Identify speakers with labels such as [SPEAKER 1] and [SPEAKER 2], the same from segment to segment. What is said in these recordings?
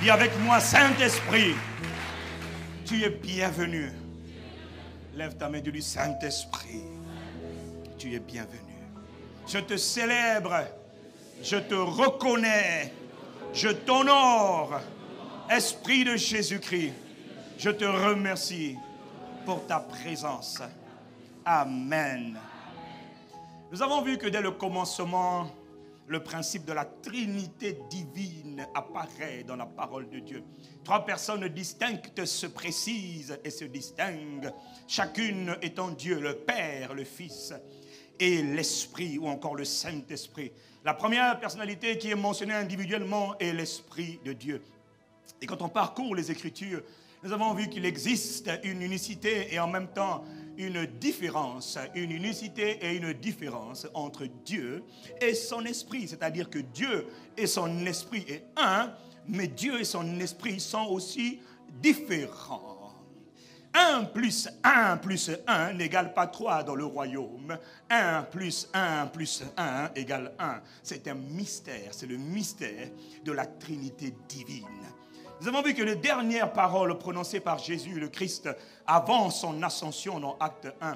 [SPEAKER 1] Dis avec moi, Saint-Esprit, tu es bienvenu. Lève ta main, dis-lui, Saint-Esprit, tu es bienvenu. Je te célèbre, je te reconnais, je t'honore. Esprit de Jésus-Christ, je te remercie pour ta présence. Amen. Nous avons vu que dès le commencement, le principe de la Trinité divine apparaît dans la parole de Dieu. 3 personnes distinctes se précisent et se distinguent, chacune étant Dieu, le Père, le Fils et l'Esprit, ou encore le Saint-Esprit. La première personnalité qui est mentionnée individuellement est l'Esprit de Dieu. Et quand on parcourt les Écritures, nous avons vu qu'il existe une unicité et en même temps une différence. Une unicité et une différence entre Dieu et son Esprit. C'est-à-dire que Dieu et son Esprit est un, mais Dieu et son Esprit sont aussi différents. 1 plus 1 plus 1 n'égale pas 3 dans le royaume. 1 plus 1 plus 1 égale 1. C'est un mystère, c'est le mystère de la Trinité divine. Nous avons vu que les dernières paroles prononcées par Jésus, le Christ, avant son ascension dans Acte 1,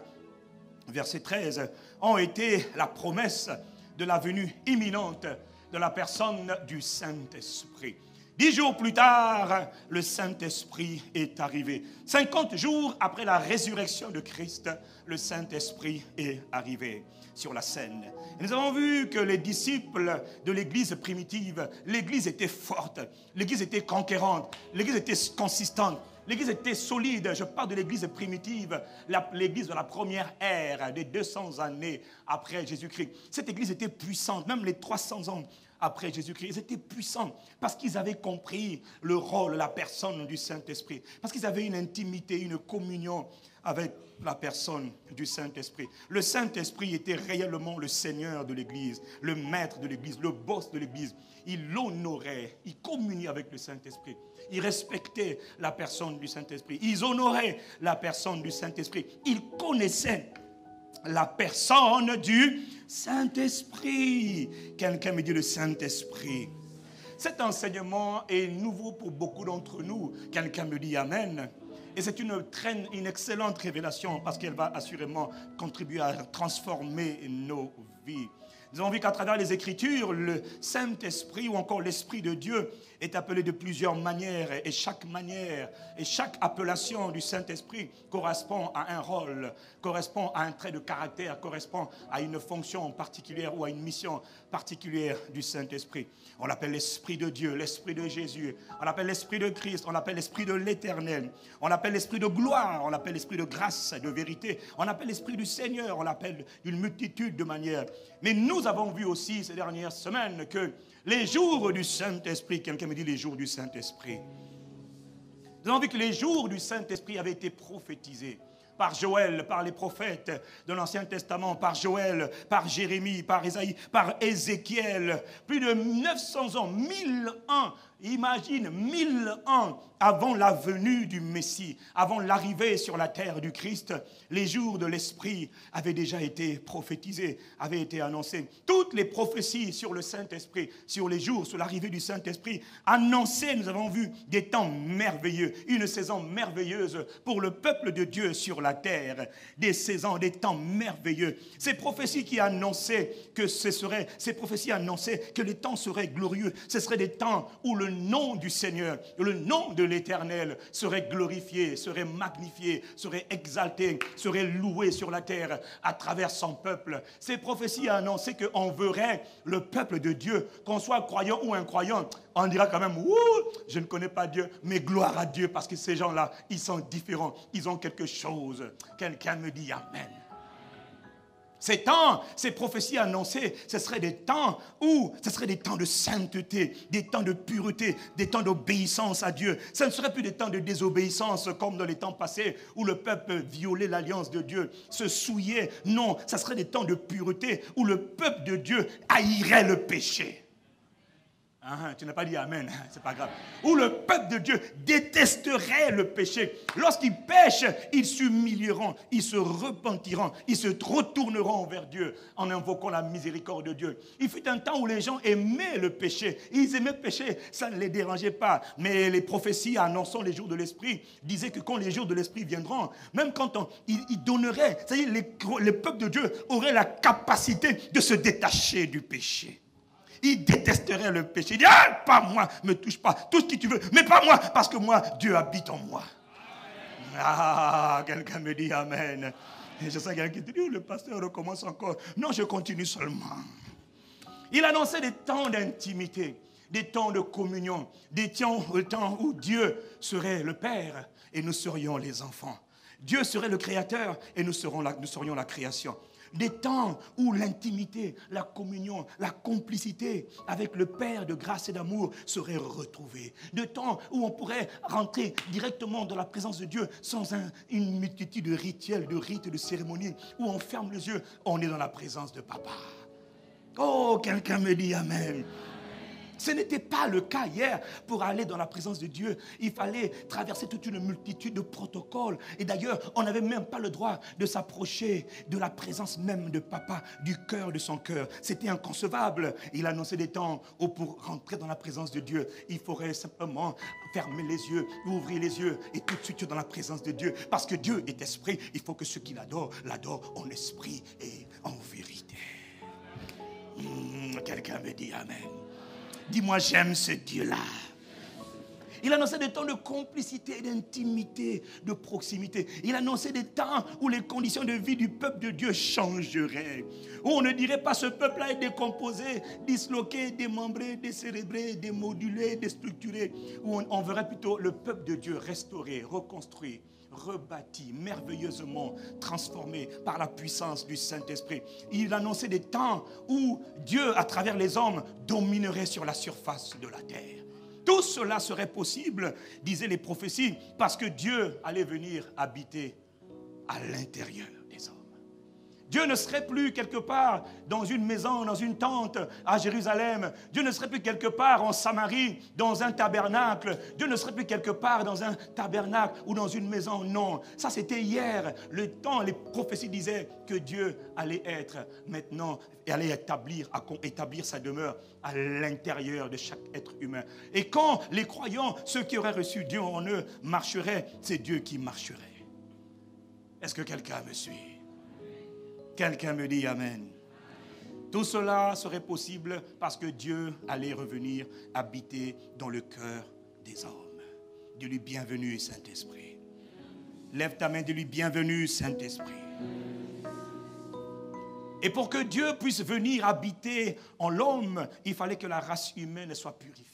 [SPEAKER 1] verset 13, ont été la promesse de la venue imminente de la personne du Saint-Esprit. 10 jours plus tard, le Saint-Esprit est arrivé. 50 jours après la résurrection de Christ, le Saint-Esprit est arrivé sur la scène. Et nous avons vu que les disciples de l'église primitive, l'église était forte, l'église était conquérante, l'église était consistante, l'église était solide. Je parle de l'église primitive, l'église de la première ère, des 200 années après Jésus-Christ. Cette église était puissante, même les 300 ans après Jésus-Christ. Ils étaient puissants parce qu'ils avaient compris le rôle, la personne du Saint-Esprit. Parce qu'ils avaient une intimité, une communion avec la personne du Saint-Esprit. Le Saint-Esprit était réellement le Seigneur de l'Église, le maître de l'Église, le boss de l'Église. Il l'honorait, il communiait avec le Saint-Esprit. Ils respectaient la personne du Saint-Esprit. Ils honoraient la personne du Saint-Esprit. Ils connaissaient la personne du Saint-Esprit. Quelqu'un me dit le Saint-Esprit. Cet enseignement est nouveau pour beaucoup d'entre nous. Quelqu'un me dit Amen. Et c'est une excellente révélation parce qu'elle va assurément contribuer à transformer nos vies. Nous avons vu qu'à travers les Écritures, le Saint-Esprit ou encore l'Esprit de Dieu est appelé de plusieurs manières. Et chaque manière et chaque appellation du Saint-Esprit correspond à un rôle, correspond à un trait de caractère, correspond à une fonction particulière ou à une mission particulière du Saint-Esprit. On l'appelle l'Esprit de Dieu, l'Esprit de Jésus. On l'appelle l'Esprit de Christ, on l'appelle l'Esprit de l'Éternel. On l'appelle l'Esprit de gloire, on l'appelle l'Esprit de grâce, de vérité. On l'appelle l'Esprit du Seigneur, on l'appelle d'une multitude de manières. Mais nous avons vu aussi ces dernières semaines que les jours du Saint-Esprit, quelqu'un me dit les jours du Saint-Esprit. Nous avons vu que les jours du Saint-Esprit avaient été prophétisés par Joël, par les prophètes de l'Ancien Testament, par Joël, par Jérémie, par Ésaïe, par Ézéchiel. Plus de 900 ans, 1000 ans, imagine 1000 ans avant la venue du Messie, avant l'arrivée sur la terre du Christ, les jours de l'Esprit avaient déjà été prophétisés, avaient été annoncés. Toutes les prophéties sur le Saint-Esprit, sur les jours, sur l'arrivée du Saint-Esprit, annoncées, nous avons vu des temps merveilleux, une saison merveilleuse pour le peuple de Dieu sur la terre, des saisons, des temps merveilleux. Ces prophéties qui annonçaient que ces prophéties annonçaient que les temps seraient glorieux, ce seraient des temps où le nom du Seigneur, le nom de l'Éternel serait glorifié, serait magnifié, serait exalté, serait loué sur la terre à travers son peuple. Ces prophéties annonçaient qu'on verrait le peuple de Dieu, qu'on soit croyant ou incroyant, on dira quand même, ouh, je ne connais pas Dieu, mais gloire à Dieu parce que ces gens-là, ils sont différents, ils ont quelque chose. Quelqu'un me dit Amen. Ces temps, ces prophéties annoncées, ce seraient des temps où, ce seraient des temps de sainteté, des temps de pureté, des temps d'obéissance à Dieu. Ce ne seraient plus des temps de désobéissance comme dans les temps passés où le peuple violait l'alliance de Dieu, se souillait. Non, ce seraient des temps de pureté où le peuple de Dieu haïrait le péché. Ah, tu n'as pas dit amen, c'est pas grave. Où le peuple de Dieu détesterait le péché. Lorsqu'ils pêchent, ils s'humilieront, ils se repentiront, ils se retourneront vers Dieu en invoquant la miséricorde de Dieu. Il fut un temps où les gens aimaient le péché. Ils aimaient pécher, ça ne les dérangeait pas. Mais les prophéties annonçant les jours de l'Esprit disaient que quand les jours de l'Esprit viendront, même quand ils donneraient, c'est-à-dire les peuples de Dieu auraient la capacité de se détacher du péché. Il détesterait le péché. Il dit, ah, pas moi, ne me touche pas, tout ce que tu veux, mais pas moi, parce que moi, Dieu habite en moi. Amen. Ah, quelqu'un me dit amen. Et je sais quelqu'un qui te dit, oh, le pasteur recommence encore. Non, je continue seulement. Il annonçait des temps d'intimité, des temps de communion, des temps où Dieu serait le Père et nous serions les enfants. Dieu serait le Créateur et nous serions la création. Des temps où l'intimité, la communion, la complicité avec le Père de grâce et d'amour seraient retrouvées. Des temps où on pourrait rentrer directement dans la présence de Dieu sans une multitude de rituels, de rites, de cérémonies, où on ferme les yeux, on est dans la présence de Papa. Oh, quelqu'un me dit amen. Ce n'était pas le cas hier. Pour aller dans la présence de Dieu, il fallait traverser toute une multitude de protocoles. Et d'ailleurs, on n'avait même pas le droit de s'approcher de la présence même de Papa, du cœur de son cœur. C'était inconcevable. Il annonçait des temps où pour rentrer dans la présence de Dieu, il faudrait simplement fermer les yeux, ouvrir les yeux et tout de suite dans la présence de Dieu. Parce que Dieu est esprit, il faut que ceux qui l'adorent en esprit et en vérité. Quelqu'un me dit amen. Dis-moi, j'aime ce Dieu-là. Il annonçait des temps de complicité, d'intimité, de proximité. Il annonçait des temps où les conditions de vie du peuple de Dieu changeraient. Où on ne dirait pas ce peuple-là est décomposé, disloqué, démembré, décérébré, démodulé, déstructuré. Où on verrait plutôt le peuple de Dieu restauré, reconstruit, rebâti, merveilleusement transformé par la puissance du Saint-Esprit. Il annonçait des temps où Dieu, à travers les hommes, dominerait sur la surface de la terre. Tout cela serait possible, disaient les prophéties, parce que Dieu allait venir habiter à l'intérieur des hommes. Dieu ne serait plus quelque part dans une maison, dans une tente à Jérusalem. Dieu ne serait plus quelque part en Samarie, dans un tabernacle. Dieu ne serait plus quelque part dans un tabernacle ou dans une maison. Non, ça c'était hier. Le temps, les prophéties disaient que Dieu allait être maintenant et allait établir sa demeure à l'intérieur de chaque être humain. Et quand les croyants, ceux qui auraient reçu Dieu en eux, marcheraient, c'est Dieu qui marcherait. Est-ce que quelqu'un me suit? Quelqu'un me dit amen. Tout cela serait possible parce que Dieu allait revenir habiter dans le cœur des hommes. Dis-lui bienvenue, Saint-Esprit. Lève ta main, dis-lui bienvenue, Saint-Esprit. Et pour que Dieu puisse venir habiter en l'homme, il fallait que la race humaine soit purifiée.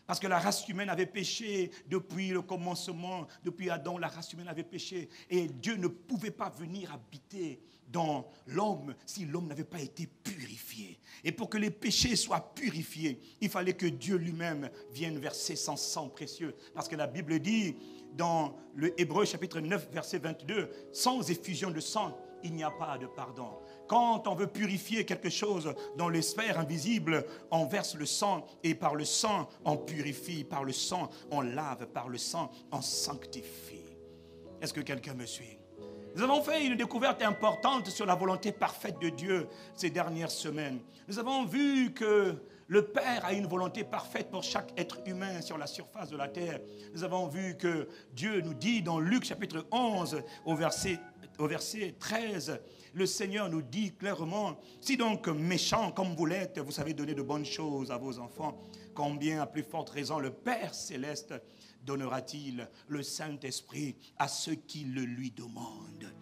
[SPEAKER 1] Parce que la race humaine avait péché depuis le commencement, depuis Adam, la race humaine avait péché. Et Dieu ne pouvait pas venir habiter dans l'homme si l'homme n'avait pas été purifié. Et pour que les péchés soient purifiés, il fallait que Dieu lui-même vienne verser son sang précieux. Parce que la Bible dit dans le Hébreu chapitre 9 verset 22, sans effusion de sang, il n'y a pas de pardon. Quand on veut purifier quelque chose dans les sphères invisibles, on verse le sang et par le sang, on purifie. Par le sang, on lave. Par le sang, on sanctifie. Est-ce que quelqu'un me suit? Nous avons fait une découverte importante sur la volonté parfaite de Dieu ces dernières semaines. Nous avons vu que le Père a une volonté parfaite pour chaque être humain sur la surface de la terre. Nous avons vu que Dieu nous dit dans Luc chapitre 11 au verset 13, le Seigneur nous dit clairement, si donc méchants comme vous l'êtes, vous savez donner de bonnes choses à vos enfants, combien à plus forte raison le Père céleste donnera-t-il le Saint-Esprit à ceux qui le lui demandent.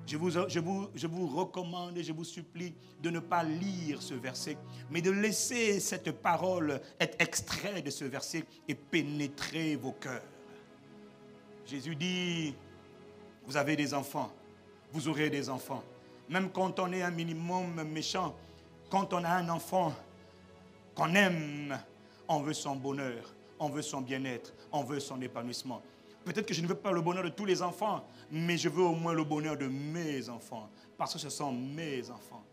[SPEAKER 1] Je vous recommande et je vous supplie de ne pas lire ce verset, mais de laisser cette parole être extrait de ce verset et pénétrer vos cœurs. Jésus dit, vous avez des enfants, vous aurez des enfants. Même quand on est un minimum méchant, quand on a un enfant qu'on aime, on veut son bonheur, on veut son bien-être, on veut son épanouissement. Peut-être que je ne veux pas le bonheur de tous les enfants, mais je veux au moins le bonheur de mes enfants, parce que ce sont mes enfants.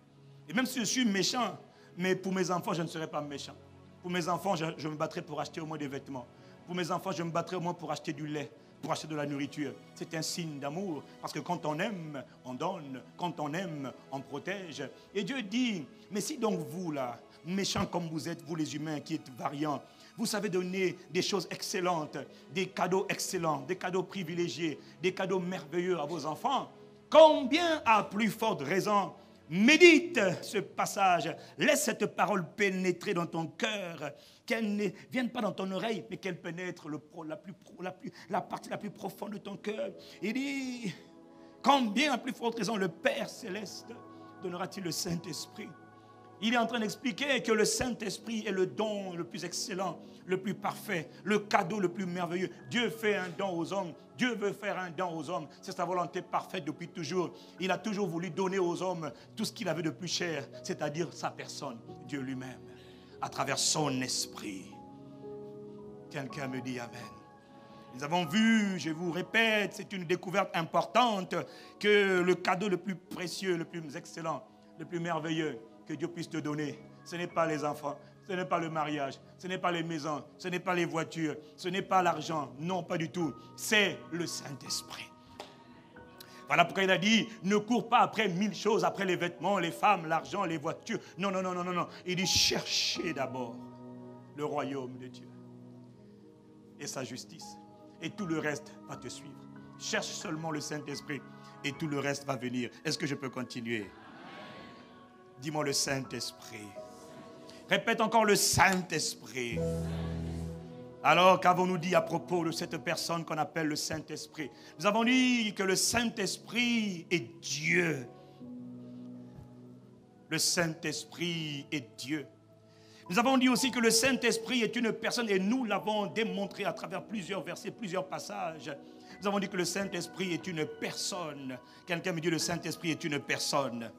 [SPEAKER 1] Et même si je suis méchant, mais pour mes enfants, je ne serai pas méchant. Pour mes enfants, je me battrai pour acheter au moins des vêtements. Pour mes enfants, je me battrai au moins pour acheter du lait, pour acheter de la nourriture. C'est un signe d'amour, parce que quand on aime, on donne. Quand on aime, on protège. Et Dieu dit, mais si donc vous là, méchants comme vous êtes, vous les humains qui êtes variants, vous savez donner des choses excellentes, des cadeaux excellents, des cadeaux privilégiés, des cadeaux merveilleux à vos enfants, combien à plus forte raison, médite ce passage, laisse cette parole pénétrer dans ton cœur, qu'elle ne vienne pas dans ton oreille, mais qu'elle pénètre la partie la plus profonde de ton cœur. Il dit, combien à plus forte raison le Père Céleste donnera-t-il le Saint-Esprit? Il est en train d'expliquer que le Saint-Esprit est le don le plus excellent, le plus parfait, le cadeau le plus merveilleux. Dieu fait un don aux hommes. Dieu veut faire un don aux hommes. C'est sa volonté parfaite depuis toujours. Il a toujours voulu donner aux hommes tout ce qu'il avait de plus cher, c'est-à-dire sa personne, Dieu lui-même, à travers son esprit. Quelqu'un me dit Amen. Nous avons vu, je vous répète, c'est une découverte importante, que le cadeau le plus précieux, le plus excellent, le plus merveilleux que Dieu puisse te donner, ce n'est pas les enfants, ce n'est pas le mariage, ce n'est pas les maisons, ce n'est pas les voitures, ce n'est pas l'argent, non, pas du tout, c'est le Saint-Esprit. Voilà pourquoi il a dit, ne cours pas après 1000 choses, après les vêtements, les femmes, l'argent, les voitures. Non, non, non, non, non, non. Il dit, cherchez d'abord le royaume de Dieu et sa justice. Et tout le reste va te suivre. Cherche seulement le Saint-Esprit et tout le reste va venir. Est-ce que je peux continuer? Dis-moi le Saint-Esprit. Répète encore le Saint-Esprit. Alors, qu'avons-nous dit à propos de cette personne qu'on appelle le Saint-Esprit? Nous avons dit que le Saint-Esprit est Dieu. Le Saint-Esprit est Dieu. Nous avons dit aussi que le Saint-Esprit est une personne, et nous l'avons démontré à travers plusieurs versets, plusieurs passages. Nous avons dit que le Saint-Esprit est une personne. Quelqu'un me dit que le Saint-Esprit est une personne.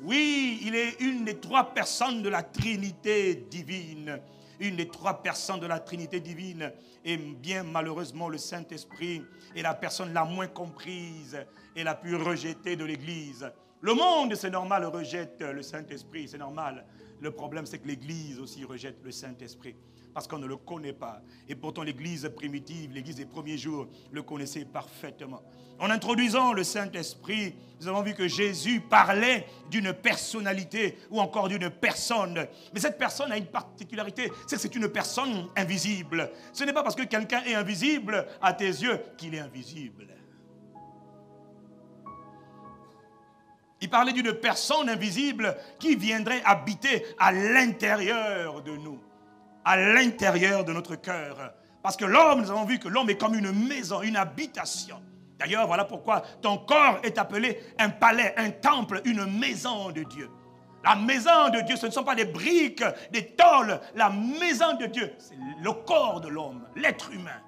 [SPEAKER 1] Oui, il est une des 3 personnes de la Trinité divine. Une des 3 personnes de la Trinité divine. Et bien malheureusement, le Saint-Esprit est la personne la moins comprise et la plus rejetée de l'Église. Le monde, c'est normal, rejette le Saint-Esprit, c'est normal. Le problème, c'est que l'Église aussi rejette le Saint-Esprit. Parce qu'on ne le connaît pas. Et pourtant, l'Église primitive, l'Église des premiers jours, le connaissait parfaitement. En introduisant le Saint-Esprit, nous avons vu que Jésus parlait d'une personnalité ou encore d'une personne. Mais cette personne a une particularité, c'est que c'est une personne invisible. Ce n'est pas parce que quelqu'un est invisible à tes yeux qu'il est invisible. Il parlait d'une personne invisible qui viendrait habiter à l'intérieur de nous, à l'intérieur de notre cœur. Parce que l'homme, nous avons vu que l'homme est comme une maison, une habitation. D'ailleurs, voilà pourquoi ton corps est appelé un palais, un temple, une maison de Dieu. La maison de Dieu, ce ne sont pas des briques, des tôles. La maison de Dieu, c'est le corps de l'homme, l'être humain.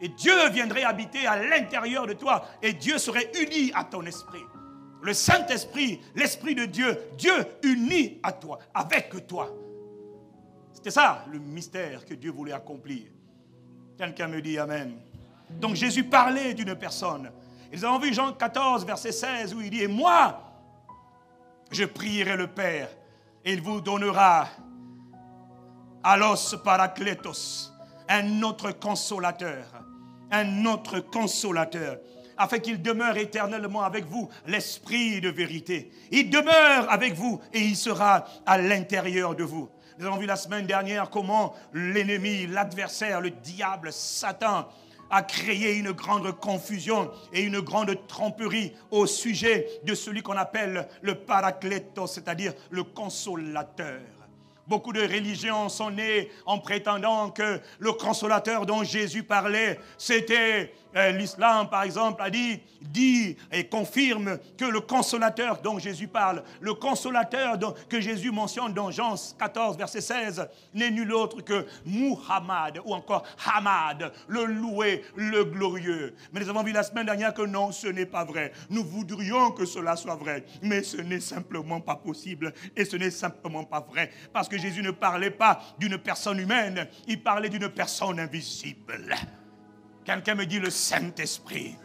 [SPEAKER 1] Et Dieu viendrait habiter à l'intérieur de toi et Dieu serait uni à ton esprit. Le Saint-Esprit, l'Esprit de Dieu, Dieu uni à toi, avec toi. C'était ça le mystère que Dieu voulait accomplir. Quelqu'un me dit Amen. Donc Jésus parlait d'une personne. Et nous avons vu Jean 14, verset 16, où il dit, et moi, je prierai le Père, et il vous donnera Allos Parakletos, un autre consolateur, afin qu'il demeure éternellement avec vous, l'Esprit de vérité. Il demeure avec vous et il sera à l'intérieur de vous. Nous avons vu la semaine dernière comment l'ennemi, l'adversaire, le diable, Satan, a créé une grande confusion et une grande tromperie au sujet de celui qu'on appelle le Parakletos, c'est-à-dire le consolateur. Beaucoup de religions sont nées en prétendant que le consolateur dont Jésus parlait, c'était l'islam, par exemple, a dit et confirme que le consolateur dont Jésus parle, le consolateur que Jésus mentionne dans Jean 14, verset 16, n'est nul autre que Muhammad ou encore Hamad, le loué, le glorieux. Mais nous avons vu la semaine dernière que non, ce n'est pas vrai. Nous voudrions que cela soit vrai, mais ce n'est simplement pas possible et ce n'est simplement pas vrai. Parce que Jésus ne parlait pas d'une personne humaine, il parlait d'une personne invisible. Quelqu'un me dit le Saint-Esprit.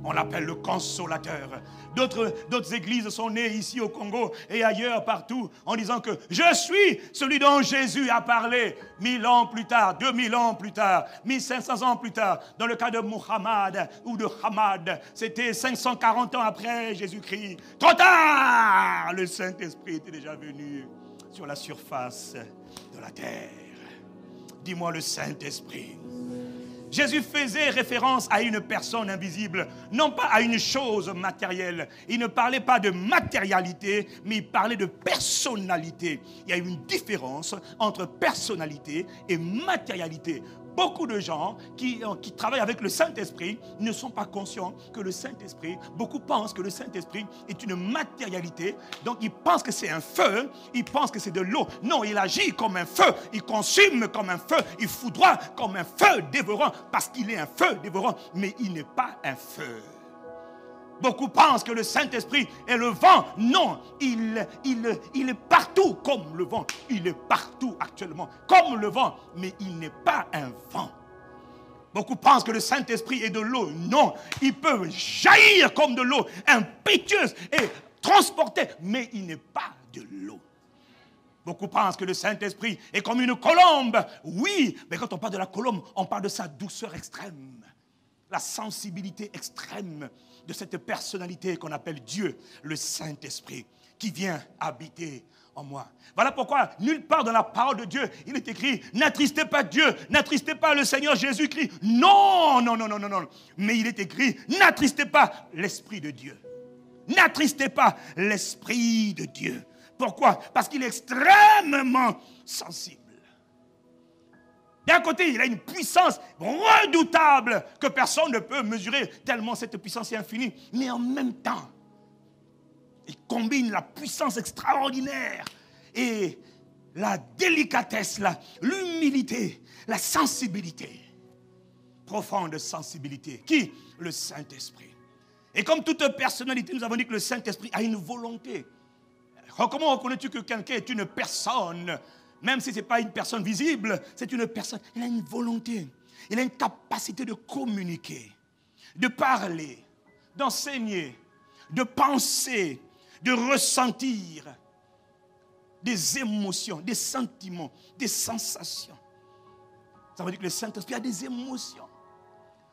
[SPEAKER 1] On l'appelle le consolateur. D'autres églises sont nées ici au Congo et ailleurs partout en disant que je suis celui dont Jésus a parlé 1000 ans plus tard, 2000 ans plus tard, 1500 ans plus tard. Dans le cas de Muhammad ou de Hamad, c'était 540 ans après Jésus-Christ. Trop tard! Le Saint-Esprit était déjà venu sur la surface de la terre. Dis-moi le Saint-Esprit. Jésus faisait référence à une personne invisible, non pas à une chose matérielle. Il ne parlait pas de matérialité, mais il parlait de personnalité. Il y a une différence entre personnalité et matérialité. Beaucoup de gens qui travaillent avec le Saint-Esprit ne sont pas conscients que le Saint-Esprit, beaucoup pensent que le Saint-Esprit est une matérialité, donc ils pensent que c'est un feu, ils pensent que c'est de l'eau. Non, il agit comme un feu, il consume comme un feu, il foudroie comme un feu dévorant, parce qu'il est un feu dévorant, mais il n'est pas un feu. Beaucoup pensent que le Saint-Esprit est le vent. Non, il est partout comme le vent. Il est partout actuellement comme le vent, mais il n'est pas un vent. Beaucoup pensent que le Saint-Esprit est de l'eau. Non, il peut jaillir comme de l'eau, impétueuse et transporter, mais il n'est pas de l'eau. Beaucoup pensent que le Saint-Esprit est comme une colombe. Oui, mais quand on parle de la colombe, on parle de sa douceur extrême, la sensibilité extrême de cette personnalité qu'on appelle Dieu, le Saint-Esprit, qui vient habiter en moi. Voilà pourquoi, nulle part dans la parole de Dieu, il est écrit, n'attristez pas Dieu, n'attristez pas le Seigneur Jésus-Christ. Non, non, non, non, non, non. Mais il est écrit, n'attristez pas l'Esprit de Dieu. N'attristez pas l'Esprit de Dieu. Pourquoi? Parce qu'il est extrêmement sensible. D'un côté, il a une puissance redoutable que personne ne peut mesurer, tellement cette puissance est infinie. Mais en même temps, il combine la puissance extraordinaire et la délicatesse, l'humilité, la sensibilité. Profonde sensibilité. Qui? Le Saint-Esprit. Et comme toute personnalité, nous avons dit que le Saint-Esprit a une volonté. Comment reconnais-tu que quelqu'un est une personne? Même si ce n'est pas une personne visible, c'est une personne. Il a une volonté. Il a une capacité de communiquer, de parler, d'enseigner, de penser, de ressentir des émotions, des sentiments, des sensations. Ça veut dire que le Saint-Esprit a des émotions.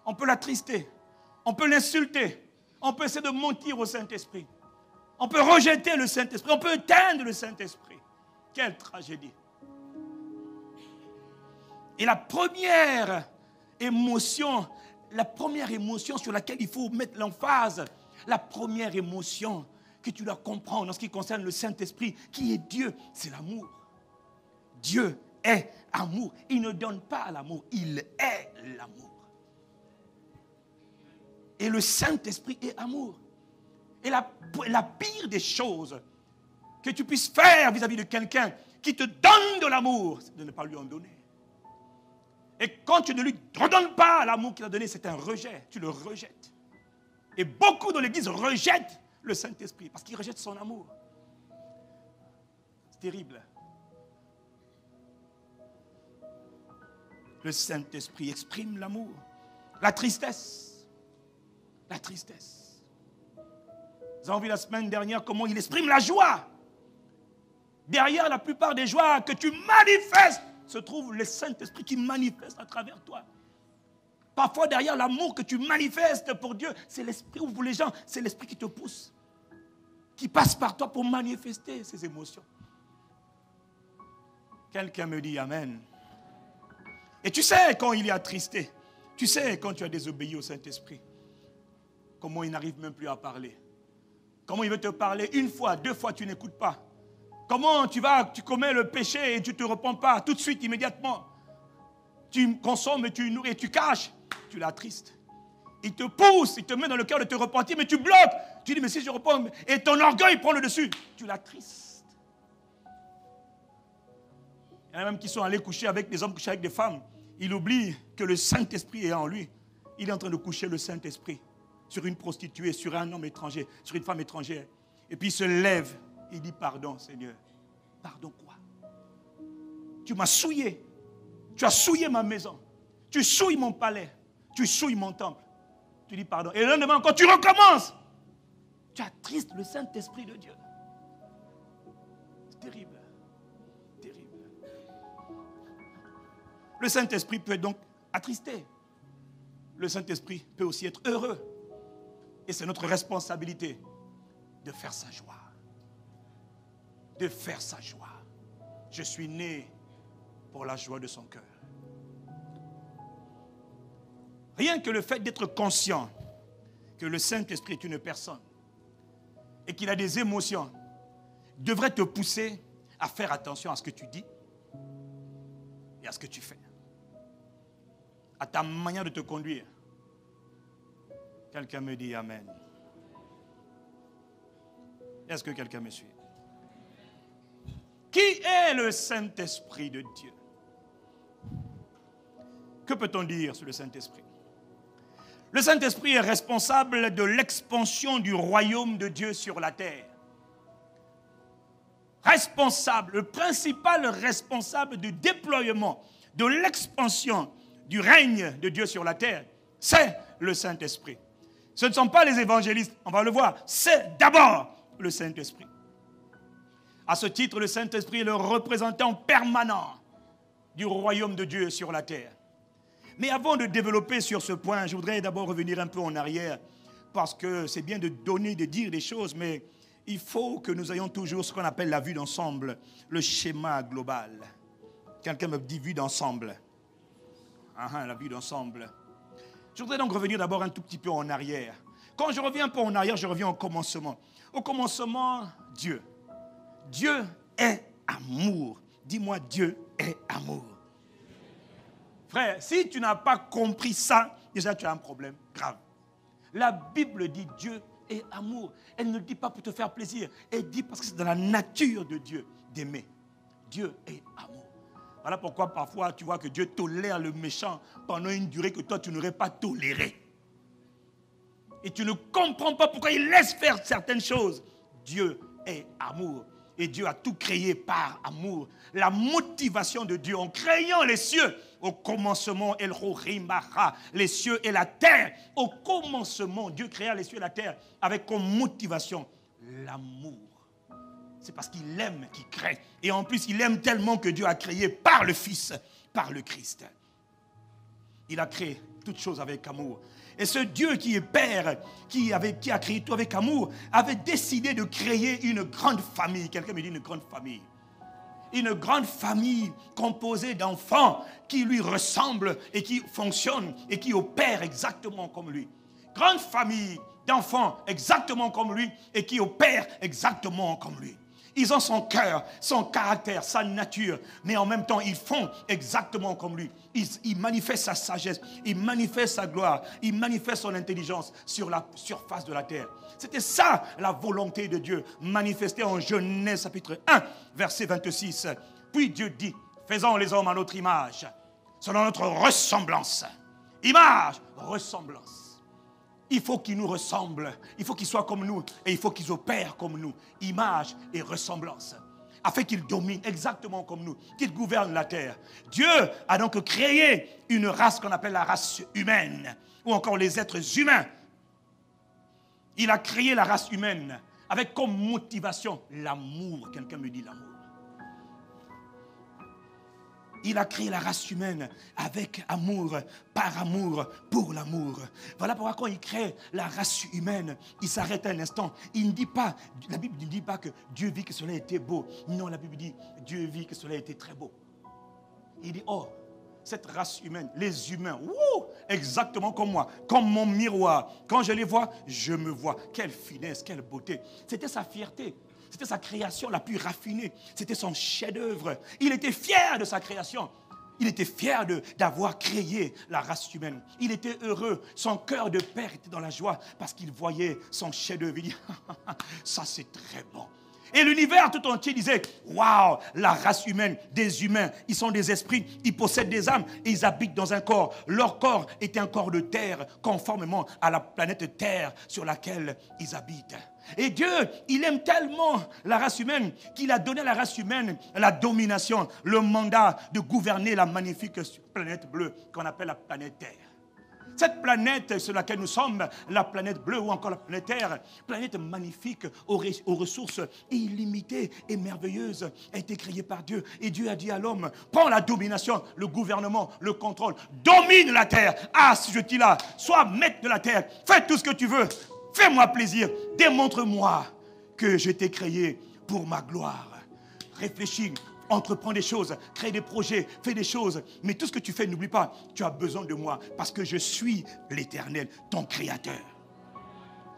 [SPEAKER 1] On peut l'attrister, on peut l'insulter, on peut essayer de mentir au Saint-Esprit. On peut rejeter le Saint-Esprit, on peut éteindre le Saint-Esprit. Quelle tragédie. Et la première émotion sur laquelle il faut mettre l'emphase, la première émotion que tu dois comprendre en ce qui concerne le Saint-Esprit, qui est Dieu, c'est l'amour. Dieu est amour. Il ne donne pas l'amour, il est l'amour. Et le Saint-Esprit est amour. Et la pire des choses que tu puisses faire vis-à-vis de quelqu'un qui te donne de l'amour, c'est de ne pas lui en donner. Et quand tu ne lui redonnes pas l'amour qu'il a donné, c'est un rejet. Tu le rejettes. Et beaucoup dans l'église rejettent le Saint-Esprit parce qu'ils rejettent son amour. C'est terrible. Le Saint-Esprit exprime l'amour. La tristesse. La tristesse. Nous avons vu la semaine dernière comment il exprime la joie. Derrière la plupart des joies que tu manifestes, se trouve le Saint-Esprit qui manifeste à travers toi. Parfois, derrière l'amour que tu manifestes pour Dieu, c'est l'Esprit, ou pour les gens, c'est l'Esprit qui te pousse, qui passe par toi pour manifester ses émotions. Quelqu'un me dit Amen. Et tu sais quand il est attristé, tu sais quand tu as désobéi au Saint-Esprit, comment il n'arrive même plus à parler. Comment il veut te parler une fois, deux fois, tu n'écoutes pas. Comment tu commets le péché et tu ne te repens pas tout de suite, immédiatement. Tu consommes et tu nourris et tu caches, tu l'attristes. Il te pousse, il te met dans le cœur de te repentir, mais tu bloques. Tu dis, mais si je repens, et ton orgueil prend le dessus, tu l'attristes. Il y en a même qui sont allés coucher avec des hommes, coucher avec des femmes. Il oublie que le Saint-Esprit est en lui. Il est en train de coucher le Saint-Esprit sur une prostituée, sur un homme étranger, sur une femme étrangère. Et puis il se lève. Il dit, pardon Seigneur. Pardon quoi? Tu m'as souillé. Tu as souillé ma maison. Tu souilles mon palais. Tu souilles mon temple. tu dis pardon. Et le lendemain encore, tu recommences. Tu attristes le Saint-Esprit de Dieu. C'est terrible. Terrible. Le Saint-Esprit peut donc attrister. Le Saint-Esprit peut aussi être heureux. Et c'est notre responsabilité de faire sa joie. De faire sa joie. Je suis né pour la joie de son cœur. Rien que le fait d'être conscient que le Saint-Esprit est une personne et qu'il a des émotions devrait te pousser à faire attention à ce que tu dis et à ce que tu fais. À ta manière de te conduire. Quelqu'un me dit Amen. Est-ce que quelqu'un me suit? Qui est le Saint-Esprit de Dieu? Que peut-on dire sur le Saint-Esprit? Le Saint-Esprit est responsable de l'expansion du royaume de Dieu sur la terre. Responsable, le principal responsable du déploiement, de l'expansion du règne de Dieu sur la terre, c'est le Saint-Esprit. Ce ne sont pas les évangélistes, on va le voir, c'est d'abord le Saint-Esprit. À ce titre, le Saint-Esprit est le représentant permanent du royaume de Dieu sur la terre. Mais avant de développer sur ce point, je voudrais d'abord revenir un peu en arrière, parce que c'est bien de donner, de dire des choses, mais il faut que nous ayons toujours ce qu'on appelle la vue d'ensemble, le schéma global. Quelqu'un me dit vue d'ensemble. La vue d'ensemble. Je voudrais donc revenir d'abord un tout petit peu en arrière. Quand je reviens un peu en arrière, je reviens au commencement. Au commencement, Dieu. Dieu est amour. Dis-moi, Dieu est amour. Frère, si tu n'as pas compris ça, déjà tu as un problème grave. La Bible dit Dieu est amour. Elle ne le dit pas pour te faire plaisir. Elle dit parce que c'est dans la nature de Dieu d'aimer. Dieu est amour. Voilà pourquoi parfois tu vois que Dieu tolère le méchant pendant une durée que toi tu n'aurais pas tolérée. Et tu ne comprends pas pourquoi il laisse faire certaines choses. Dieu est amour. Et Dieu a tout créé par amour. La motivation de Dieu en créant les cieux, au commencement, les cieux et la terre. Au commencement, Dieu créa les cieux et la terre avec comme motivation l'amour. C'est parce qu'il aime qu'il crée. Et en plus, il aime tellement que Dieu a créé par le Fils, par le Christ. Il a créé toutes choses avec amour. Et ce Dieu qui est Père, qui a créé tout avec amour, avait décidé de créer une grande famille. Quelqu'un me dit une grande famille. Une grande famille composée d'enfants qui lui ressemblent et qui fonctionnent et qui opèrent exactement comme lui. Grande famille d'enfants exactement comme lui et qui opèrent exactement comme lui. Ils ont son cœur, son caractère, sa nature, mais en même temps, ils font exactement comme lui. Ils manifestent sa sagesse, ils manifestent sa gloire, ils manifestent son intelligence sur la surface de la terre. C'était ça la volonté de Dieu, manifestée en Genèse chapitre 1, verset 26. Puis Dieu dit, faisons les hommes à notre image, selon notre ressemblance. Image, ressemblance. Il faut qu'ils nous ressemblent, il faut qu'ils soient comme nous et il faut qu'ils opèrent comme nous. Image et ressemblance. Afin qu'ils dominent exactement comme nous, qu'ils gouvernent la terre. Dieu a donc créé une race qu'on appelle la race humaine, ou encore les êtres humains. Il a créé la race humaine avec comme motivation l'amour. Quelqu'un me dit l'amour. Il a créé la race humaine avec amour, par amour, pour l'amour. Voilà pourquoi quand il crée la race humaine, il s'arrête un instant. Il ne dit pas, la Bible ne dit pas que Dieu vit que cela était beau. Non, la Bible dit, Dieu vit que cela était très beau. Il dit, oh, cette race humaine, les humains, exactement comme moi, comme mon miroir. Quand je les vois, je me vois. Quelle finesse, quelle beauté. C'était sa fierté. C'était sa création la plus raffinée. C'était son chef-d'œuvre. Il était fier de sa création. Il était fier d'avoir créé la race humaine. Il était heureux. Son cœur de père était dans la joie parce qu'il voyait son chef-d'œuvre. Il dit, ça c'est très bon. Et l'univers tout entier disait, waouh, la race humaine, des humains, ils sont des esprits, ils possèdent des âmes et ils habitent dans un corps. Leur corps était un corps de terre, conformément à la planète Terre sur laquelle ils habitent. Et Dieu, il aime tellement la race humaine qu'il a donné à la race humaine la domination, le mandat de gouverner la magnifique planète bleue qu'on appelle la planète Terre. Cette planète sur laquelle nous sommes, la planète bleue ou encore la planète Terre, planète magnifique aux ressources illimitées et merveilleuses, a été créée par Dieu. Et Dieu a dit à l'homme, prends la domination, le gouvernement, le contrôle, domine la terre. Ah, si je dis là, sois maître de la terre, fais tout ce que tu veux, fais-moi plaisir, démontre-moi que je t'ai créé pour ma gloire. Réfléchis. Entreprends des choses, crée des projets, fais des choses. Mais tout ce que tu fais, n'oublie pas, tu as besoin de moi parce que je suis l'Éternel, ton Créateur.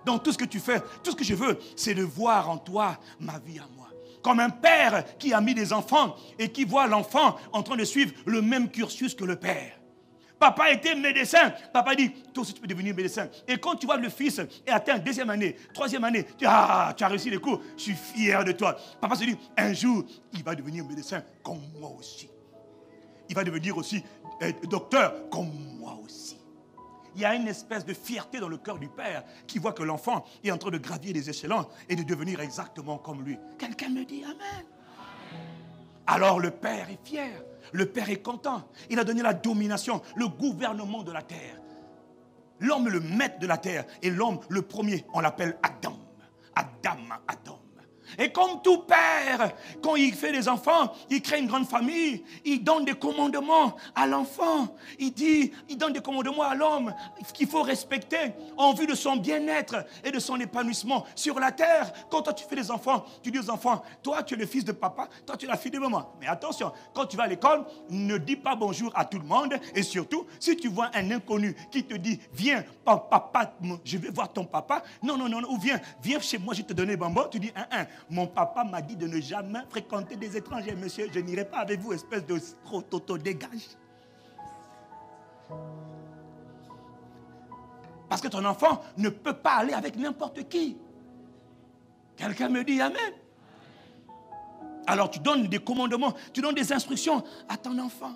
[SPEAKER 1] Donc tout ce que tu fais, tout ce que je veux, c'est de voir en toi ma vie à moi. Comme un père qui a mis des enfants et qui voit l'enfant en train de suivre le même cursus que le père. Papa était médecin. Papa dit, toi aussi tu peux devenir médecin. Et quand tu vois le fils est atteint deuxième année, troisième année, tu dis, ah, tu as réussi les cours, je suis fier de toi. Papa se dit, un jour, il va devenir médecin comme moi aussi. Il va devenir aussi docteur comme moi aussi. Il y a une espèce de fierté dans le cœur du père qui voit que l'enfant est en train de gravir les échelons et de devenir exactement comme lui. Quelqu'un me dit amen. Alors le père est fier. Le père est content. Il a donné la domination, le gouvernement de la terre. L'homme est le maître de la terre. Et l'homme, le premier, on l'appelle Adam. Adam. Et comme tout père, quand il fait des enfants, il crée une grande famille, il donne des commandements à l'enfant. Il donne des commandements à l'homme qu'il faut respecter en vue de son bien-être et de son épanouissement sur la terre. Quand toi tu fais des enfants, tu dis aux enfants, toi tu es le fils de papa, toi tu es la fille de maman. Mais attention, quand tu vas à l'école, ne dis pas bonjour à tout le monde. Et surtout, si tu vois un inconnu qui te dit, viens, papa, je vais voir ton papa. Non, ou viens chez moi, je te donne les bonbons. Tu dis, mon papa m'a dit de ne jamais fréquenter des étrangers. Monsieur, je n'irai pas avec vous, espèce de toto, dégage. Parce que ton enfant ne peut pas aller avec n'importe qui. Quelqu'un me dit amen. Alors tu donnes des commandements, tu donnes des instructions à ton enfant.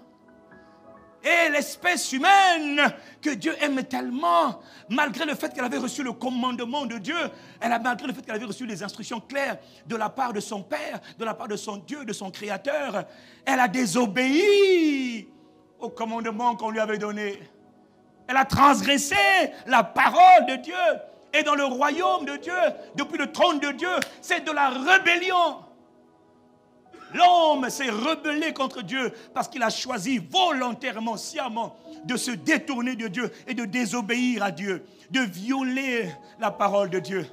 [SPEAKER 1] Et l'espèce humaine que Dieu aime tellement, malgré le fait qu'elle avait reçu le commandement de Dieu, malgré le fait qu'elle avait reçu les instructions claires de la part de son Père, de la part de son Dieu, de son Créateur, elle a désobéi au commandement qu'on lui avait donné. Elle a transgressé la parole de Dieu. Et dans le royaume de Dieu, depuis le trône de Dieu, c'est de la rébellion. L'homme s'est rebellé contre Dieu parce qu'il a choisi volontairement, sciemment, de se détourner de Dieu et de désobéir à Dieu, de violer la parole de Dieu.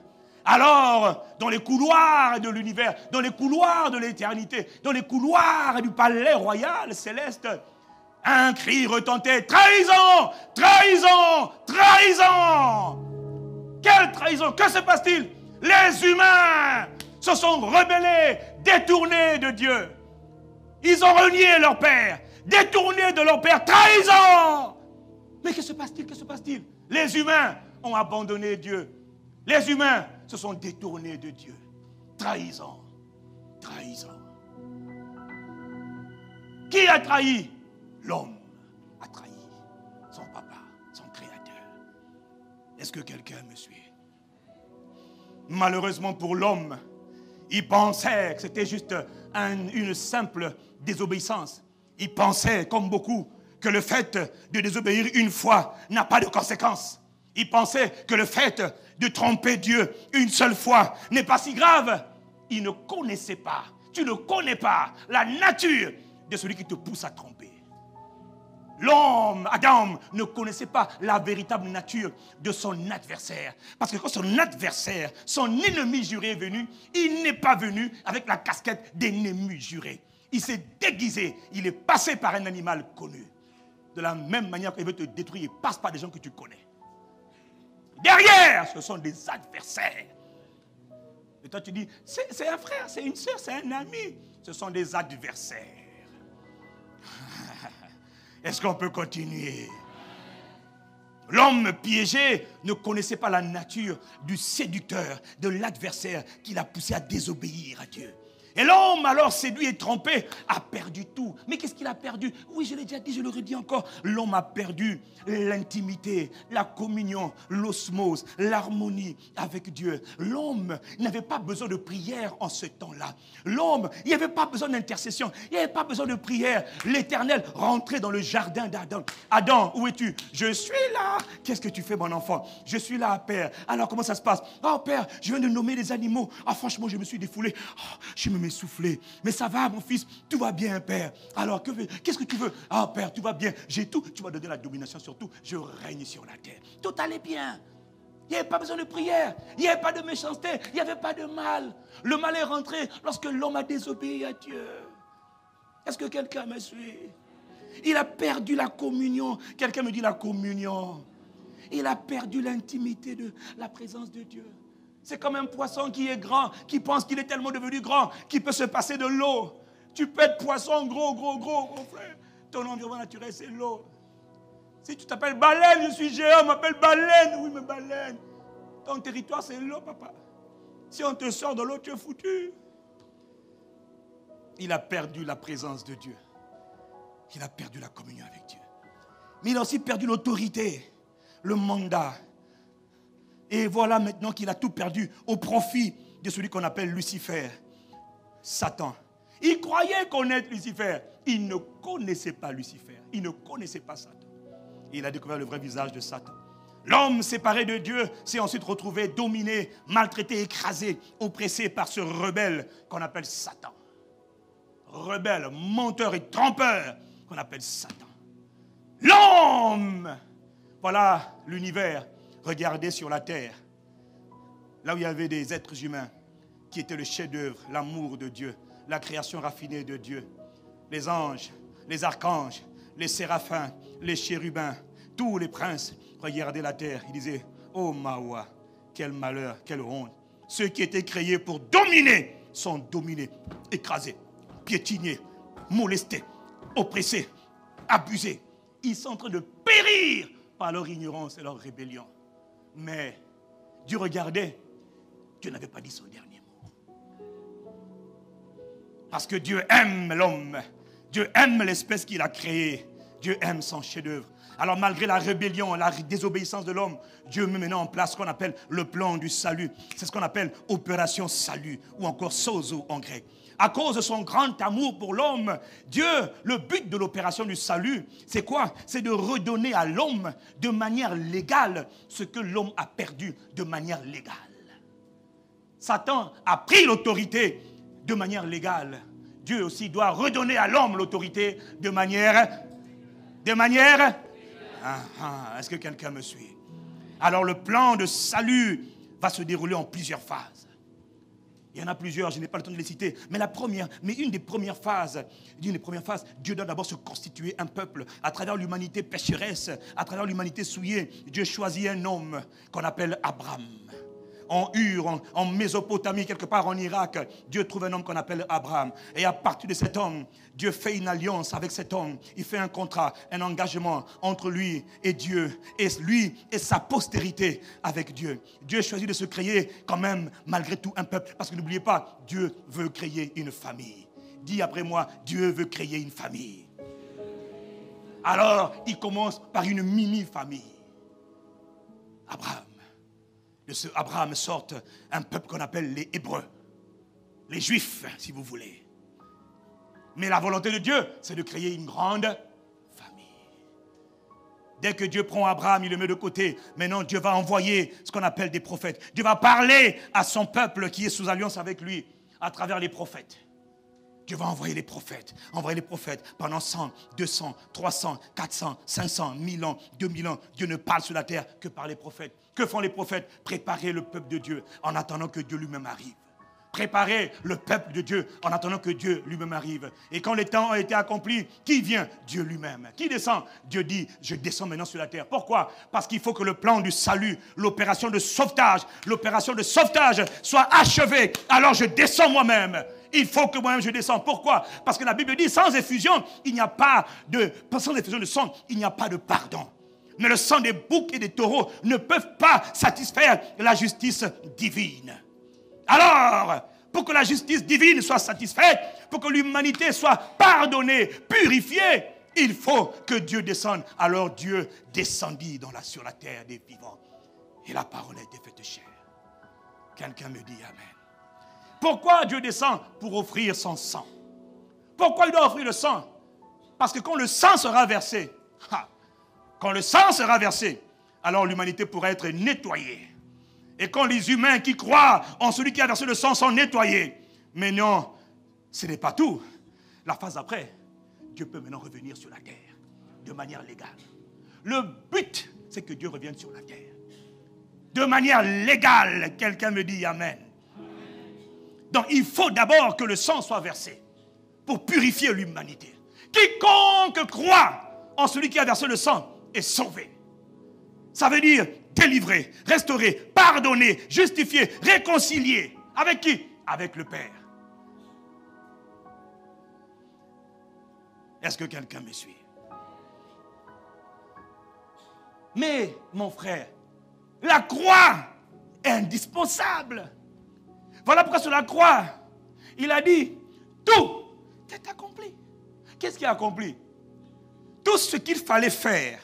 [SPEAKER 1] Alors, dans les couloirs de l'univers, dans les couloirs de l'éternité, dans les couloirs du palais royal céleste, un cri retentait, trahison, trahison, trahison. Quelle trahison? Que se passe-t-il? Les humains se sont rebellés, détournés de Dieu. Ils ont renié leur père, détournés de leur père, trahison. Mais que se passe-t-il? Que se passe-t-il? Les humains ont abandonné Dieu. Les humains se sont détournés de Dieu. Trahison, trahison. Qui a trahi? L'homme a trahi son papa, son créateur. Est-ce que quelqu'un me suit? Malheureusement pour l'homme, il pensait que c'était juste une simple désobéissance. Il pensait, comme beaucoup, que le fait de désobéir une fois n'a pas de conséquences. Il pensait que le fait de tromper Dieu une seule fois n'est pas si grave. Il ne connaissait pas, tu ne connais pas la nature de celui qui te pousse à tromper. L'homme, Adam, ne connaissait pas la véritable nature de son adversaire. Parce que quand son adversaire, son ennemi juré est venu, il n'est pas venu avec la casquette d'ennemi juré. Il s'est déguisé, il est passé par un animal connu. De la même manière qu'il veut te détruire, il passe par des gens que tu connais. Derrière, ce sont des adversaires. Et toi tu dis, c'est un frère, c'est une soeur, c'est un ami. Ce sont des adversaires. Est-ce qu'on peut continuer? L'homme piégé ne connaissait pas la nature du séducteur, de l'adversaire qui l'a poussé à désobéir à Dieu. Et l'homme, alors séduit et trompé, a perdu tout. Mais qu'est-ce qu'il a perdu? Oui, je l'ai déjà dit, je le redis encore. L'homme a perdu l'intimité, la communion, l'osmose, l'harmonie avec Dieu. L'homme n'avait pas besoin de prière en ce temps-là. L'homme, il n'y avait pas besoin d'intercession, il n'y avait pas besoin de prière. L'Éternel rentrait dans le jardin d'Adam. Adam, où es-tu? Je suis là. Qu'est-ce que tu fais, mon enfant? Je suis là, Père. Alors, comment ça se passe? Oh, Père, je viens de nommer les animaux. Ah, franchement, je me suis défoulé. Oh, je me m'essouffler. Mais ça va, mon fils, tout va bien, Père. Alors, qu'est-ce que tu veux? Ah, Père, tout va bien. J'ai tout. Tu m'as donné la domination sur tout. Je règne sur la terre. Tout allait bien. Il n'y avait pas besoin de prière. Il n'y avait pas de méchanceté. Il n'y avait pas de mal. Le mal est rentré lorsque l'homme a désobéi à Dieu. Est-ce que quelqu'un me suit? Il a perdu la communion. Quelqu'un me dit la communion. Il a perdu l'intimité de la présence de Dieu. C'est comme un poisson qui est grand, qui pense qu'il est tellement devenu grand, qu'il peut se passer de l'eau. Tu peux être poisson gros, mon frère. Ton environnement naturel, c'est l'eau. Si tu t'appelles baleine, je suis géant, on m'appelle baleine. Oui, mais baleine. Ton territoire, c'est l'eau, papa. Si on te sort de l'eau, tu es foutu. Il a perdu la présence de Dieu. Il a perdu la communion avec Dieu. Mais il a aussi perdu l'autorité, le mandat. Et voilà maintenant qu'il a tout perdu au profit de celui qu'on appelle Lucifer, Satan. Il croyait connaître Lucifer. Il ne connaissait pas Lucifer. Il ne connaissait pas Satan. Il a découvert le vrai visage de Satan. L'homme séparé de Dieu s'est ensuite retrouvé dominé, maltraité, écrasé, oppressé par ce rebelle qu'on appelle Satan. Rebelle, menteur et trompeur qu'on appelle Satan. L'homme, voilà l'univers. Regardez sur la terre, là où il y avait des êtres humains qui étaient le chef-d'œuvre, l'amour de Dieu, la création raffinée de Dieu. Les anges, les archanges, les séraphins, les chérubins, tous les princes regardaient la terre. Ils disaient, oh Mawa, quel malheur, quelle honte. Ceux qui étaient créés pour dominer sont dominés, écrasés, piétinés, molestés, oppressés, abusés. Ils sont en train de périr par leur ignorance et leur rébellion. Mais Dieu regardait, Dieu n'avait pas dit son dernier mot. Parce que Dieu aime l'homme, Dieu aime l'espèce qu'il a créée, Dieu aime son chef-d'œuvre. Alors malgré la rébellion, la désobéissance de l'homme, Dieu met maintenant en place ce qu'on appelle le plan du salut. C'est ce qu'on appelle opération salut, ou encore sozo en grec. À cause de son grand amour pour l'homme, Dieu, le but de l'opération du salut, c'est quoi? C'est de redonner à l'homme de manière légale ce que l'homme a perdu de manière légale. Satan a pris l'autorité de manière légale. Dieu aussi doit redonner à l'homme l'autorité de manière... Est-ce que quelqu'un me suit? Alors le plan de salut va se dérouler en plusieurs phases. Il y en a plusieurs, je n'ai pas le temps de les citer. Mais une des premières phases, Dieu doit d'abord se constituer un peuple. À travers l'humanité pécheresse, à travers l'humanité souillée, Dieu choisit un homme qu'on appelle Abraham. En Ur, en Mésopotamie, quelque part en Irak, Dieu trouve un homme qu'on appelle Abraham. Et à partir de cet homme, Dieu fait une alliance avec cet homme. Il fait un contrat, un engagement entre lui et Dieu. Et lui et sa postérité avec Dieu. Dieu choisit de se créer quand même, malgré tout, un peuple. Parce que n'oubliez pas, Dieu veut créer une famille. Dis après moi, Dieu veut créer une famille. Alors, il commence par une mini-famille. Abraham. De ce Abraham sortent un peuple qu'on appelle les Hébreux. Les Juifs, si vous voulez. Mais la volonté de Dieu, c'est de créer une grande famille. Dès que Dieu prend Abraham, il le met de côté. Maintenant, Dieu va envoyer ce qu'on appelle des prophètes. Dieu va parler à son peuple qui est sous alliance avec lui à travers les prophètes. Dieu va envoyer les prophètes pendant 100, 200, 300, 400, 500, 1000 ans, 2000 ans. Dieu ne parle sur la terre que par les prophètes. Que font les prophètes? Préparer le peuple de Dieu en attendant que Dieu lui-même arrive. Préparer le peuple de Dieu en attendant que Dieu lui-même arrive. Et quand les temps ont été accomplis, qui vient? Dieu lui-même. Qui descend? Dieu dit, je descends maintenant sur la terre. Pourquoi? Parce qu'il faut que le plan du salut, l'opération de sauvetage soit achevée. Alors je descends moi-même. Il faut que moi-même je descende. Pourquoi? Parce que la Bible dit, sans effusion, sans effusion de sang, il n'y a pas de pardon. Mais le sang des boucs et des taureaux ne peuvent pas satisfaire la justice divine. Alors, pour que la justice divine soit satisfaite, pour que l'humanité soit pardonnée, purifiée, il faut que Dieu descende. Alors Dieu descendit sur la terre des vivants. Et la parole a été faite chair. Quelqu'un me dit Amen. Pourquoi Dieu descend? Pour offrir son sang. Pourquoi il doit offrir le sang? Parce que quand le sang sera versé, alors l'humanité pourra être nettoyée. Et quand les humains qui croient en celui qui a versé le sang sont nettoyés. Mais non, ce n'est pas tout. La phase après, Dieu peut maintenant revenir sur la terre de manière légale. Le but, c'est que Dieu revienne sur la terre. De manière légale, quelqu'un me dit Amen. Donc il faut d'abord que le sang soit versé pour purifier l'humanité. Quiconque croit en celui qui a versé le sang est sauvé. Ça veut dire délivré, restauré, pardonné, justifié, réconcilié. Avec qui? Avec le Père. Est-ce que quelqu'un me suit? Mais, mon frère, la croix est indispensable. Voilà pourquoi sur la croix, il a dit, tout est accompli. Qu'est-ce qui est accompli? Tout ce qu'il fallait faire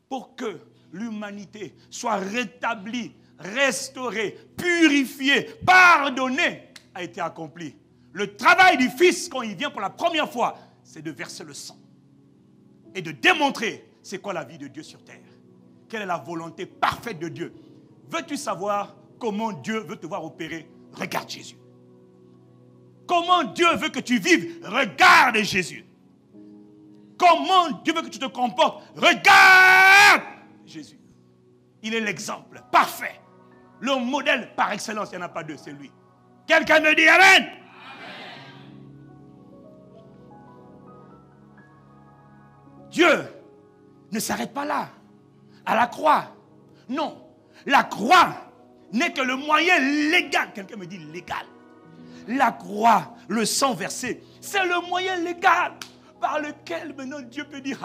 [SPEAKER 1] pour que l'humanité soit rétablie, restaurée, purifiée, pardonnée, a été accompli. Le travail du Fils, quand il vient pour la première fois, c'est de verser le sang et de démontrer c'est quoi la vie de Dieu sur terre. Quelle est la volonté parfaite de Dieu? Veux-tu savoir comment Dieu veut te voir opérer? Regarde Jésus. Comment Dieu veut que tu vives? Regarde Jésus. Comment Dieu veut que tu te comportes? Regarde Jésus. Il est l'exemple parfait. Le modèle par excellence, il n'y en a pas deux, c'est lui. Quelqu'un me dit Amen? Amen. Dieu ne s'arrête pas là, à la croix. Non, la croix n'est que le moyen légal. Quelqu'un me dit légal. La croix, le sang versé, c'est le moyen légal par lequel maintenant Dieu peut dire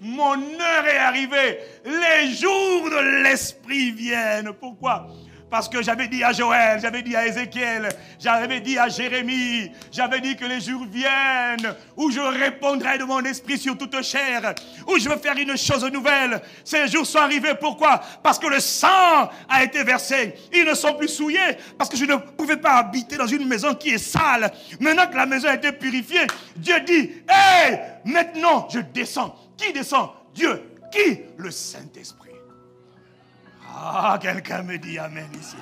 [SPEAKER 1] mon heure est arrivée, les jours de l'Esprit viennent. Pourquoi? Parce que j'avais dit à Joël, j'avais dit à Ézéchiel, j'avais dit à Jérémie, j'avais dit que les jours viennent où je répondrai de mon esprit sur toute chair, où je veux faire une chose nouvelle. Ces jours sont arrivés, pourquoi? Parce que le sang a été versé. Ils ne sont plus souillés, parce que je ne pouvais pas habiter dans une maison qui est sale. Maintenant que la maison a été purifiée, Dieu dit, hey, maintenant je descends. Qui descend? Dieu. Qui? Le Saint-Esprit. Ah, quelqu'un me dit Amen ici.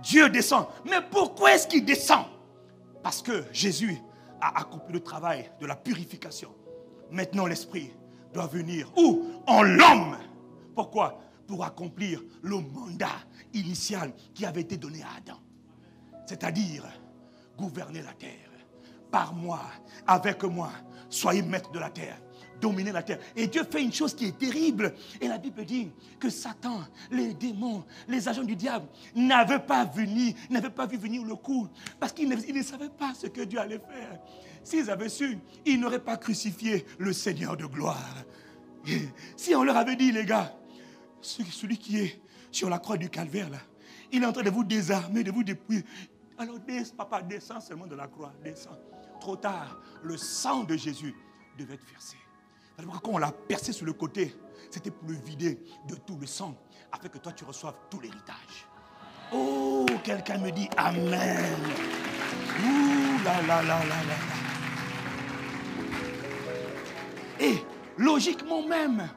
[SPEAKER 1] Dieu descend. Mais pourquoi est-ce qu'il descend? Parce que Jésus a accompli le travail de la purification. Maintenant, l'Esprit doit venir. Où? En l'homme. Pourquoi? Pour accomplir le mandat initial qui avait été donné à Adam. C'est-à-dire, gouverner la terre. Par moi, avec moi, soyez maître de la terre. Dominer la terre. Et Dieu fait une chose qui est terrible. Et la Bible dit que Satan, les démons, les agents du diable n'avaient pas vu venir le coup. Parce qu'ils ne savaient pas ce que Dieu allait faire. S'ils avaient su, ils n'auraient pas crucifié le Seigneur de gloire. Et si on leur avait dit, les gars, celui qui est sur la croix du calvaire, là, il est en train de vous désarmer, de vous dépouiller. Alors, papa, descends seulement de la croix, descends. Trop tard, le sang de Jésus devait être versé. Alors, quand on l'a percé sur le côté, c'était pour le vider de tout le sang, afin que toi tu reçoives tout l'héritage. Oh, quelqu'un me dit Amen. Ouh là là là là là. Et logiquement même,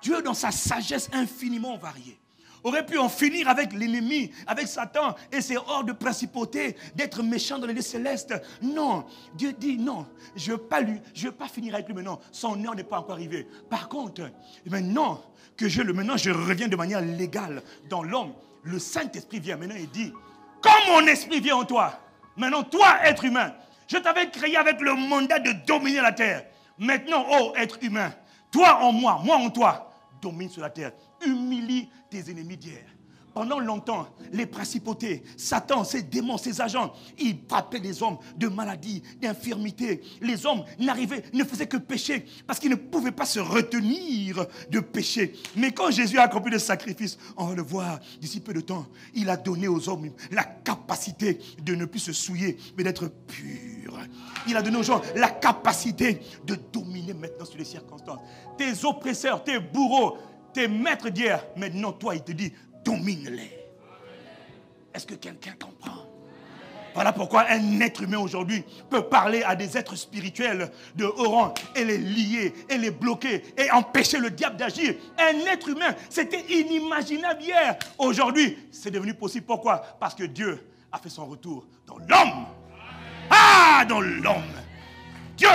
[SPEAKER 1] Dieu dans sa sagesse infiniment variée, aurait pu en finir avec l'ennemi, avec Satan et ses hordes de principautés, d'être méchant dans les lieux célestes. Non, Dieu dit non, je ne veux pas finir avec lui maintenant. Son heure n'est pas encore arrivée. Par contre, maintenant que je reviens de manière légale dans l'homme, le Saint-Esprit vient maintenant et dit, comme mon esprit vient en toi, maintenant toi, être humain, je t'avais créé avec le mandat de dominer la terre. Maintenant, oh être humain, toi en moi en toi, domine sur la terre. Humilie tes ennemis d'hier. pendant longtemps, les principautés, Satan, ses démons, ses agents, ils frappaient les hommes de maladies, d'infirmités. Les hommes ne faisaient que pécher parce qu'ils ne pouvaient pas se retenir de pécher. Mais quand Jésus a accompli le sacrifice, on va le voir d'ici peu de temps, il a donné aux hommes la capacité de ne plus se souiller, mais d'être purs. Il a donné aux gens la capacité de dominer maintenant sur les circonstances. Tes oppresseurs, tes bourreaux, tes maîtres d'hier, maintenant toi il te dit, domine-les. Est-ce que quelqu'un comprend? Voilà pourquoi un être humain aujourd'hui peut parler à des êtres spirituels de haut rang et les lier et les bloquer et empêcher le diable d'agir. Un être humain, c'était inimaginable hier. Aujourd'hui, c'est devenu possible. Pourquoi? Parce que Dieu a fait son retour dans l'homme. Ah, dans l'homme. Dieu.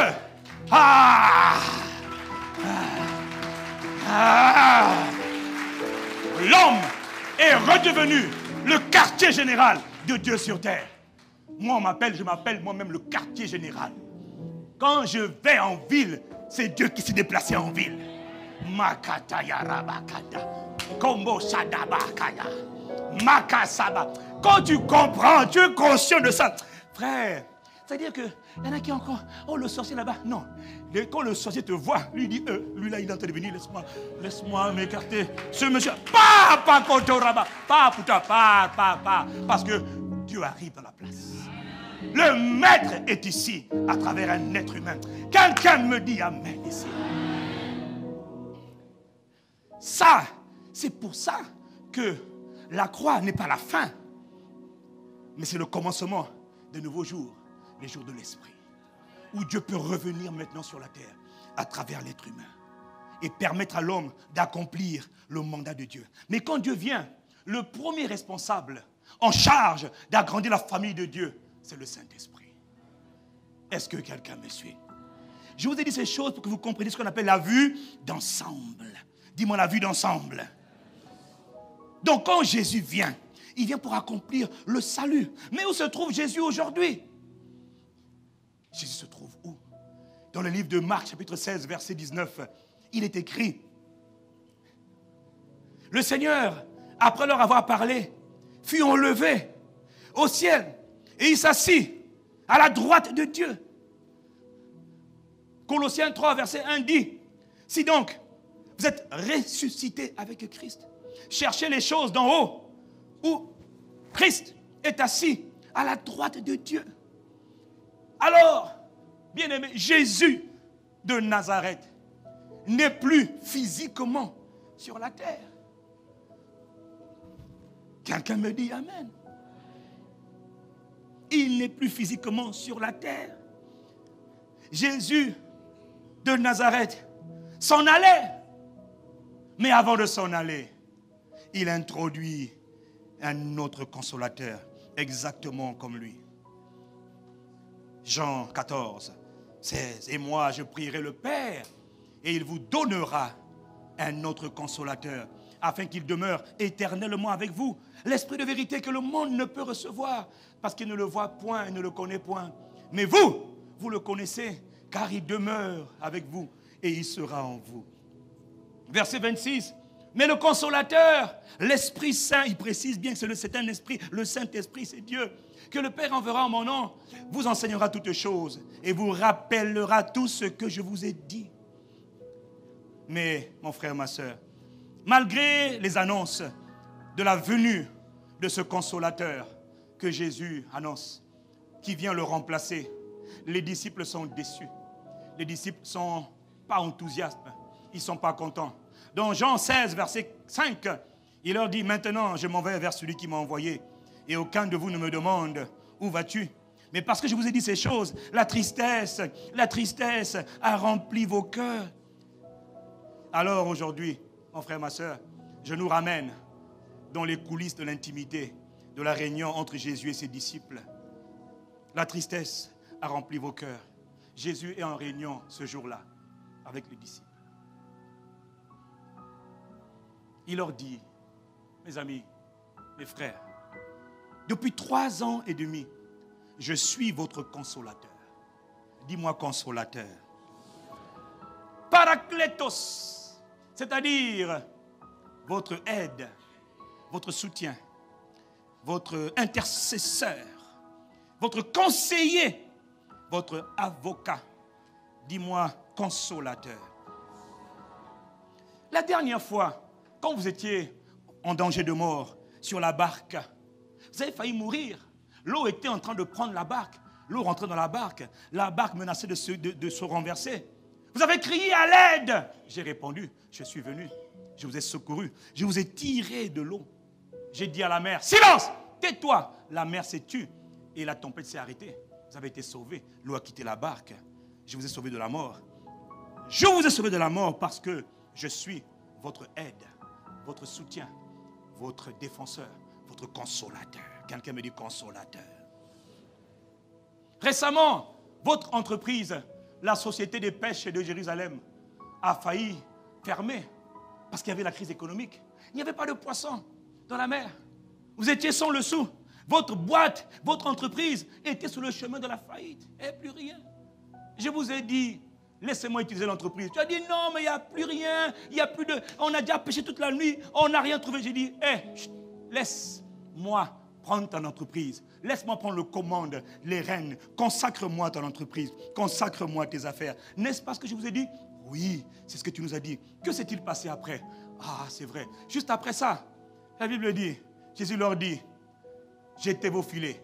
[SPEAKER 1] L'homme est redevenu le quartier général de Dieu sur terre. Moi, je m'appelle moi-même le quartier général. Quand je vais en ville, c'est Dieu qui s'est déplacé en ville. Makataya rabakada. Kombo sadabakaya. Makasaba. Quand tu comprends, tu es conscient de ça. Frère, c'est-à-dire qu'il y en a qui ont encore, oh le sorcier là-bas. Non, quand le sorcier te voit, lui dit, lui là il est en train de venir, laisse-moi m'écarter. Ce monsieur, pas Kotoraba, pas, parce que Dieu arrive dans la place. Le maître est ici, à travers un être humain. Quelqu'un me dit amen ici. Ça, c'est pour ça que la croix n'est pas la fin, mais c'est le commencement de nouveaux jours, les jours de l'esprit, où Dieu peut revenir maintenant sur la terre à travers l'être humain et permettre à l'homme d'accomplir le mandat de Dieu. Mais quand Dieu vient, le premier responsable en charge d'agrandir la famille de Dieu, c'est le Saint-Esprit. Est-ce que quelqu'un me suit? Je vous ai dit ces choses pour que vous compreniez ce qu'on appelle la vue d'ensemble. Dis-moi la vue d'ensemble. Donc quand Jésus vient, il vient pour accomplir le salut. Mais où se trouve Jésus aujourd'hui? Jésus se trouve où? Dans le livre de Marc, chapitre 16, verset 19, il est écrit: le Seigneur, après leur avoir parlé, fut enlevé au ciel et il s'assit à la droite de Dieu. Colossiens 3, verset 1 dit: si donc vous êtes ressuscités avec Christ, cherchez les choses d'en haut, où Christ est assis à la droite de Dieu. Alors, bien-aimé, Jésus de Nazareth n'est plus physiquement sur la terre. Quelqu'un me dit amen. Il n'est plus physiquement sur la terre. Jésus de Nazareth s'en allait. Mais avant de s'en aller, il introduit un autre consolateur, exactement comme lui. Jean 14, 16. Et moi, je prierai le Père, et il vous donnera un autre consolateur, afin qu'il demeure éternellement avec vous. L'esprit de vérité que le monde ne peut recevoir, parce qu'il ne le voit point et ne le connaît point. Mais vous, vous le connaissez, car il demeure avec vous, et il sera en vous. Verset 26. Mais le consolateur, l'Esprit Saint, il précise bien que c'est un esprit, le Saint-Esprit, c'est Dieu, que le Père enverra en mon nom, vous enseignera toutes choses et vous rappellera tout ce que je vous ai dit. Mais, mon frère, ma soeur, malgré les annonces de la venue de ce consolateur que Jésus annonce, qui vient le remplacer, les disciples sont déçus. Les disciples ne sont pas enthousiastes, ils ne sont pas contents. Dans Jean 16, verset 5, il leur dit: maintenant je m'en vais vers celui qui m'a envoyé, et aucun de vous ne me demande où vas-tu. Mais parce que je vous ai dit ces choses, la tristesse a rempli vos cœurs. Alors aujourd'hui, mon frère, ma soeur, je nous ramène dans les coulisses de l'intimité de la réunion entre Jésus et ses disciples. La tristesse a rempli vos cœurs. Jésus est en réunion ce jour-là avec les disciples. Il leur dit: mes amis, mes frères, depuis 3 ans et demi, je suis votre consolateur. Dis-moi consolateur. Parakletos, c'est-à-dire votre aide, votre soutien, votre intercesseur, votre conseiller, votre avocat. Dis-moi, consolateur. La dernière fois, quand vous étiez en danger de mort sur la barque, vous avez failli mourir. L'eau était en train de prendre la barque. L'eau rentrait dans la barque menaçait de se renverser. Vous avez crié à l'aide. J'ai répondu, je suis venu. Je vous ai secouru. Je vous ai tiré de l'eau. J'ai dit à la mer, silence, tais-toi. La mer s'est tue et la tempête s'est arrêtée. Vous avez été sauvés. L'eau a quitté la barque. Je vous ai sauvé de la mort. Je vous ai sauvé de la mort parce que je suis votre aide, votre soutien, votre défenseur, votre consolateur. Quelqu'un me dit consolateur. Récemment, votre entreprise, la Société des pêches de Jérusalem, a failli fermer parce qu'il y avait la crise économique. Il n'y avait pas de poissons dans la mer. Vous étiez sans le sou. Votre boîte, votre entreprise était sur le chemin de la faillite. Et plus rien. Je vous ai dit, laissez-moi utiliser l'entreprise. Tu as dit non, mais il n'y a plus rien. Il y a plus de. On a déjà pêché toute la nuit. On n'a rien trouvé. J'ai dit, laisse-moi prendre ton entreprise. Laisse-moi prendre le commande, les rênes. Consacre-moi ton entreprise. Consacre-moi tes affaires. N'est-ce pas ce que je vous ai dit? Oui, c'est ce que tu nous as dit. Que s'est-il passé après? Ah, c'est vrai. Juste après ça, la Bible dit, Jésus leur dit, jetez vos filets.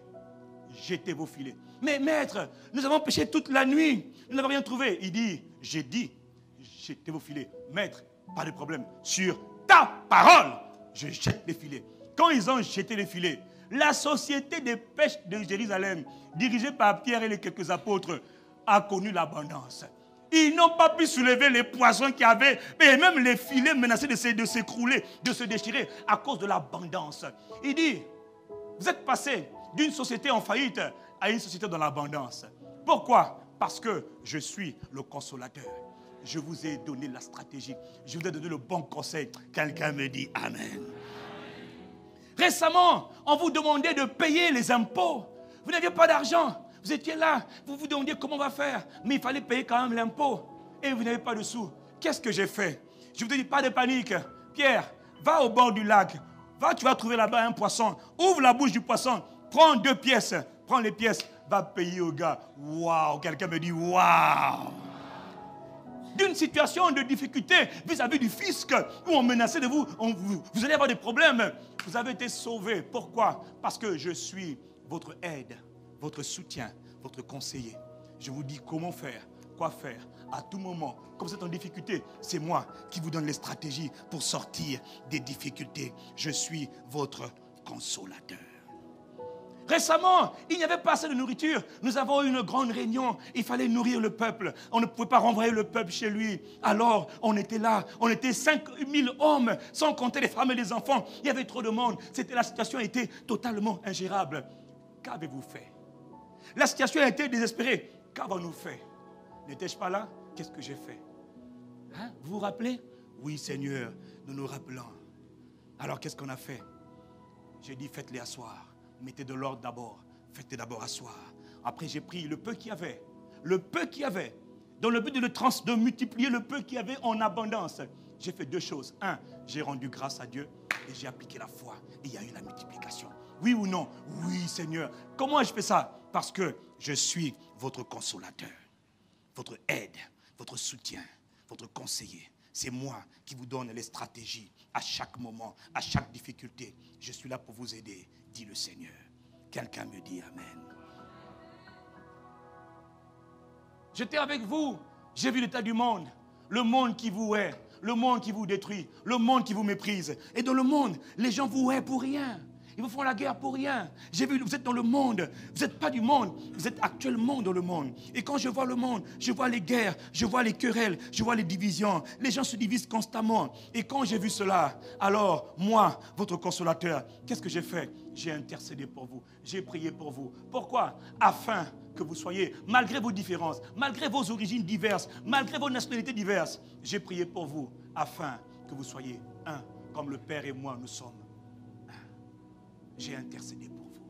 [SPEAKER 1] Jetez vos filets. Mais maître, nous avons pêché toute la nuit. Nous n'avons rien trouvé. Il dit, j'ai dit, jetez vos filets. Maître, pas de problème. Sur ta parole, je jette les filets. Quand ils ont jeté les filets, la société des pêches de Jérusalem, dirigée par Pierre et les quelques apôtres, a connu l'abondance. Ils n'ont pas pu soulever les poissons qu'il y avait, et même les filets menaçaient de s'écrouler, de se déchirer à cause de l'abondance. Il dit, vous êtes passé d'une société en faillite à une société dans l'abondance. Pourquoi? Parce que je suis le consolateur. Je vous ai donné la stratégie. Je vous ai donné le bon conseil. Quelqu'un me dit Amen. Récemment, on vous demandait de payer les impôts. Vous n'aviez pas d'argent. Vous étiez là. Vous vous demandiez comment on va faire. Mais il fallait payer quand même l'impôt. Et vous n'avez pas de sous. Qu'est-ce que j'ai fait? Je vous ai dit, pas de panique. Pierre, va au bord du lac. Va, tu vas trouver là-bas un poisson. Ouvre la bouche du poisson. Prends 2 pièces. Prends les pièces. Va payer au gars. Waouh. Quelqu'un me dit waouh. D'une situation de difficulté vis-à-vis du fisc où on menaçait de vous, vous allez avoir des problèmes. Vous avez été sauvés. Pourquoi? Parce que je suis votre aide, votre soutien, votre conseiller. Je vous dis comment faire, quoi faire. À tout moment, quand vous êtes en difficulté, c'est moi qui vous donne les stratégies pour sortir des difficultés. Je suis votre consolateur. Récemment, il n'y avait pas assez de nourriture. Nous avons eu une grande réunion. Il fallait nourrir le peuple. On ne pouvait pas renvoyer le peuple chez lui. Alors, on était là. On était 5000 hommes, sans compter les femmes et les enfants. Il y avait trop de monde. La situation était totalement ingérable. Qu'avez-vous fait? La situation a été désespérée. Qu'avons-nous fait? N'étais-je pas là? Qu'est-ce que j'ai fait? Hein? Vous vous rappelez? Oui, Seigneur, nous nous rappelons. Alors, qu'est-ce qu'on a fait? J'ai dit, faites-les asseoir. Mettez de l'ordre d'abord. Faites-les d'abord asseoir. Après, j'ai pris le peu qu'il y avait. Le peu qu'il y avait. Dans le but de multiplier le peu qu'il y avait en abondance. J'ai fait 2 choses. 1, j'ai rendu grâce à Dieu et j'ai appliqué la foi. Et il y a eu la multiplication. Oui ou non? Oui, Seigneur. Comment ai-je fait ça? Parce que je suis votre consolateur, votre aide, votre soutien, votre conseiller. C'est moi qui vous donne les stratégies à chaque moment, à chaque difficulté. Je suis là pour vous aider, dit le Seigneur. Quelqu'un me dit Amen. J'étais avec vous, j'ai vu l'état du monde. Le monde qui vous hait, le monde qui vous détruit, le monde qui vous méprise. Et dans le monde, les gens vous haient pour rien. Ils vous font la guerre pour rien. J'ai vu, vous êtes dans le monde. Vous n'êtes pas du monde. Vous êtes actuellement dans le monde. Et quand je vois le monde, je vois les guerres, je vois les querelles, je vois les divisions. Les gens se divisent constamment. Et quand j'ai vu cela, alors moi, votre consolateur, qu'est-ce que j'ai fait? J'ai intercédé pour vous. J'ai prié pour vous. Pourquoi? Afin que vous soyez, malgré vos différences, malgré vos origines diverses, malgré vos nationalités diverses, j'ai prié pour vous, afin que vous soyez un, comme le Père et moi, nous sommes. J'ai intercédé pour vous.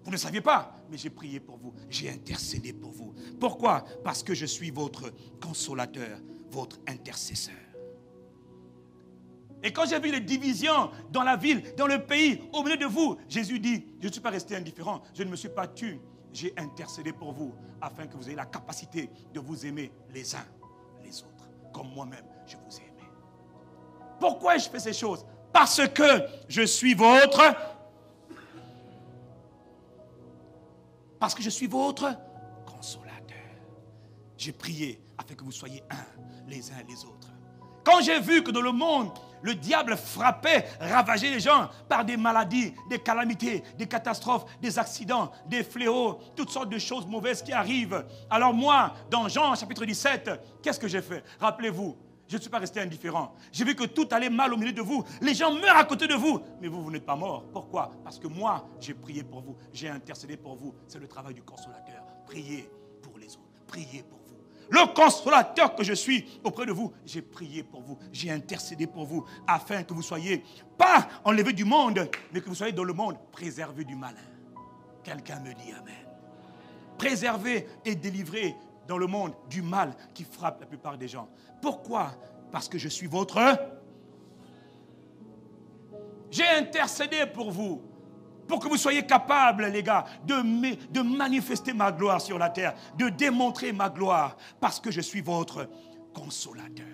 [SPEAKER 1] Vous ne saviez pas, mais j'ai prié pour vous. J'ai intercédé pour vous. Pourquoi? Parce que je suis votre consolateur, votre intercesseur. Et quand j'ai vu les divisions dans la ville, dans le pays, au milieu de vous, Jésus dit, je ne suis pas resté indifférent, je ne me suis pas tué. J'ai intercédé pour vous afin que vous ayez la capacité de vous aimer les uns les autres, comme moi-même je vous ai aimé. Pourquoi je fais ces choses? Parce que je suis votre... Parce que je suis votre consolateur. J'ai prié afin que vous soyez un les uns les autres. Quand j'ai vu que dans le monde, le diable frappait, ravageait les gens par des maladies, des calamités, des catastrophes, des accidents, des fléaux, toutes sortes de choses mauvaises qui arrivent. Alors moi, dans Jean chapitre 17, qu'est-ce que j'ai fait? Rappelez-vous, je ne suis pas resté indifférent. J'ai vu que tout allait mal au milieu de vous. Les gens meurent à côté de vous. Mais vous, vous n'êtes pas morts. Pourquoi? Parce que moi, j'ai prié pour vous. J'ai intercédé pour vous. C'est le travail du consolateur. Priez pour les autres. Priez pour vous. Le consolateur que je suis auprès de vous, j'ai prié pour vous. J'ai intercédé pour vous. Afin que vous soyez pas enlevés du monde, mais que vous soyez dans le monde préservés du malin. Quelqu'un me dit amen. Préservés et délivrés dans le monde du mal qui frappe la plupart des gens. Pourquoi? Parce que je suis votre... J'ai intercédé pour vous, pour que vous soyez capables, les gars, de manifester ma gloire sur la terre, de démontrer ma gloire, parce que je suis votre consolateur,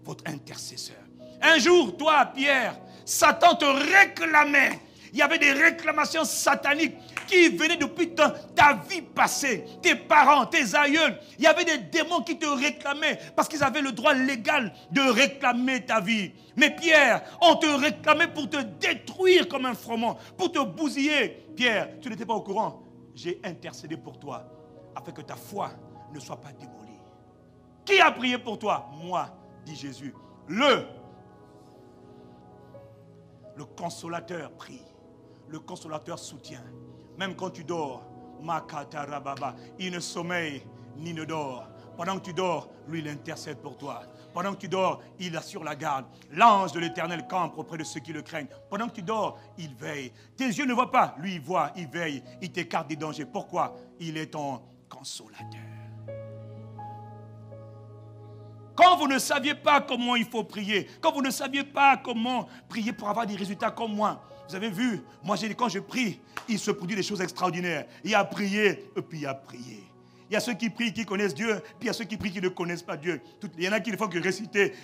[SPEAKER 1] votre intercesseur. Un jour, toi, Pierre, Satan te réclamait. Il y avait des réclamations sataniques qui venaient depuis ta vie passée, tes parents, tes aïeuls. Il y avait des démons qui te réclamaient parce qu'ils avaient le droit légal de réclamer ta vie. Mais Pierre, on te réclamait pour te détruire comme un froment, pour te bousiller. Pierre, tu n'étais pas au courant. J'ai intercédé pour toi afin que ta foi ne soit pas démolie. Qui a prié pour toi? Moi, dit Jésus. Le consolateur prie. Le consolateur soutient. Même quand tu dors, il ne sommeille ni ne dort. Pendant que tu dors, lui, il intercède pour toi. Pendant que tu dors, il assure la garde. L'ange de l'Éternel campe auprès de ceux qui le craignent. Pendant que tu dors, il veille. Tes yeux ne voient pas, lui, il voit, il veille. Il t'écarte des dangers. Pourquoi? Il est ton consolateur. Quand vous ne saviez pas comment il faut prier, quand vous ne saviez pas comment prier pour avoir des résultats comme moi, vous avez vu, moi j'ai dit quand je prie, il se produit des choses extraordinaires. Il y a prié, et puis il y a prié. Il y a ceux qui prient, qui connaissent Dieu, puis il y a ceux qui prient, qui ne connaissent pas Dieu. Il y en a qui ne font que réciter,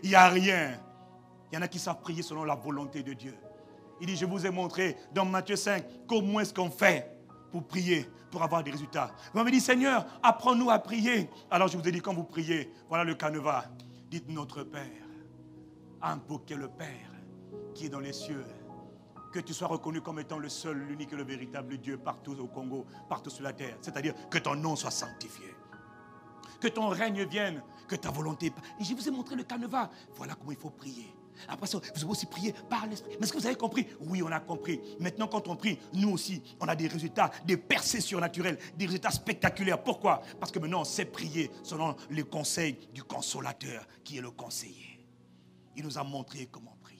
[SPEAKER 1] il n'y a rien. Il y en a qui savent prier selon la volonté de Dieu. Il dit, je vous ai montré dans Matthieu 5, comment est-ce qu'on fait pour prier, pour avoir des résultats. Vous m'avez dit, Seigneur, apprends-nous à prier. Alors je vous ai dit, quand vous priez, voilà le canevas. Dites notre Père, invoquez le Père qui est dans les cieux. Que tu sois reconnu comme étant le seul, l'unique et le véritable Dieu partout au Congo, partout sur la terre. C'est-à-dire que ton nom soit sanctifié. Que ton règne vienne, que ta volonté... Et je vous ai montré le canevas. Voilà comment il faut prier. Après ça, vous avez aussi prié par l'Esprit. Mais est-ce que vous avez compris? Oui, on a compris. Maintenant, quand on prie, nous aussi, on a des résultats, des percées surnaturelles, des résultats spectaculaires. Pourquoi? Parce que maintenant, on sait prier selon les conseils du consolateur, qui est le conseiller. Il nous a montré comment prier.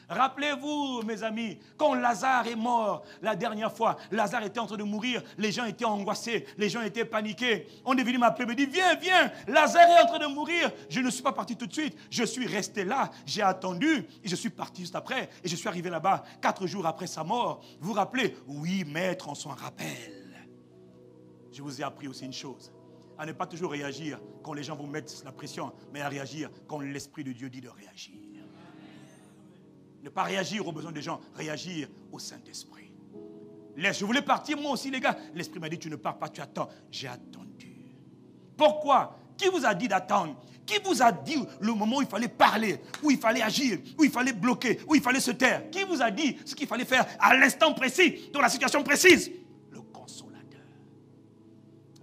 [SPEAKER 1] Rappelez-vous, mes amis, quand Lazare est mort la dernière fois, Lazare était en train de mourir, les gens étaient angoissés, les gens étaient paniqués. On est venu m'appeler, me dit, viens, viens, Lazare est en train de mourir. Je ne suis pas parti tout de suite, je suis resté là, j'ai attendu, et je suis parti juste après, et je suis arrivé là-bas 4 jours après sa mort. Vous vous rappelez? Oui, maître, on s'en rappelle. Je vous ai appris aussi une chose, à ne pas toujours réagir quand les gens vous mettent la pression, mais à réagir quand l'Esprit de Dieu dit de réagir. Ne pas réagir aux besoins des gens, réagir au Saint-Esprit. Je voulais partir moi aussi les gars. L'Esprit m'a dit tu ne pars pas, tu attends. J'ai attendu. Pourquoi? Qui vous a dit d'attendre? Qui vous a dit le moment où il fallait parler, où il fallait agir, où il fallait bloquer, où il fallait se taire? Qui vous a dit ce qu'il fallait faire à l'instant précis, dans la situation précise? Le consolateur.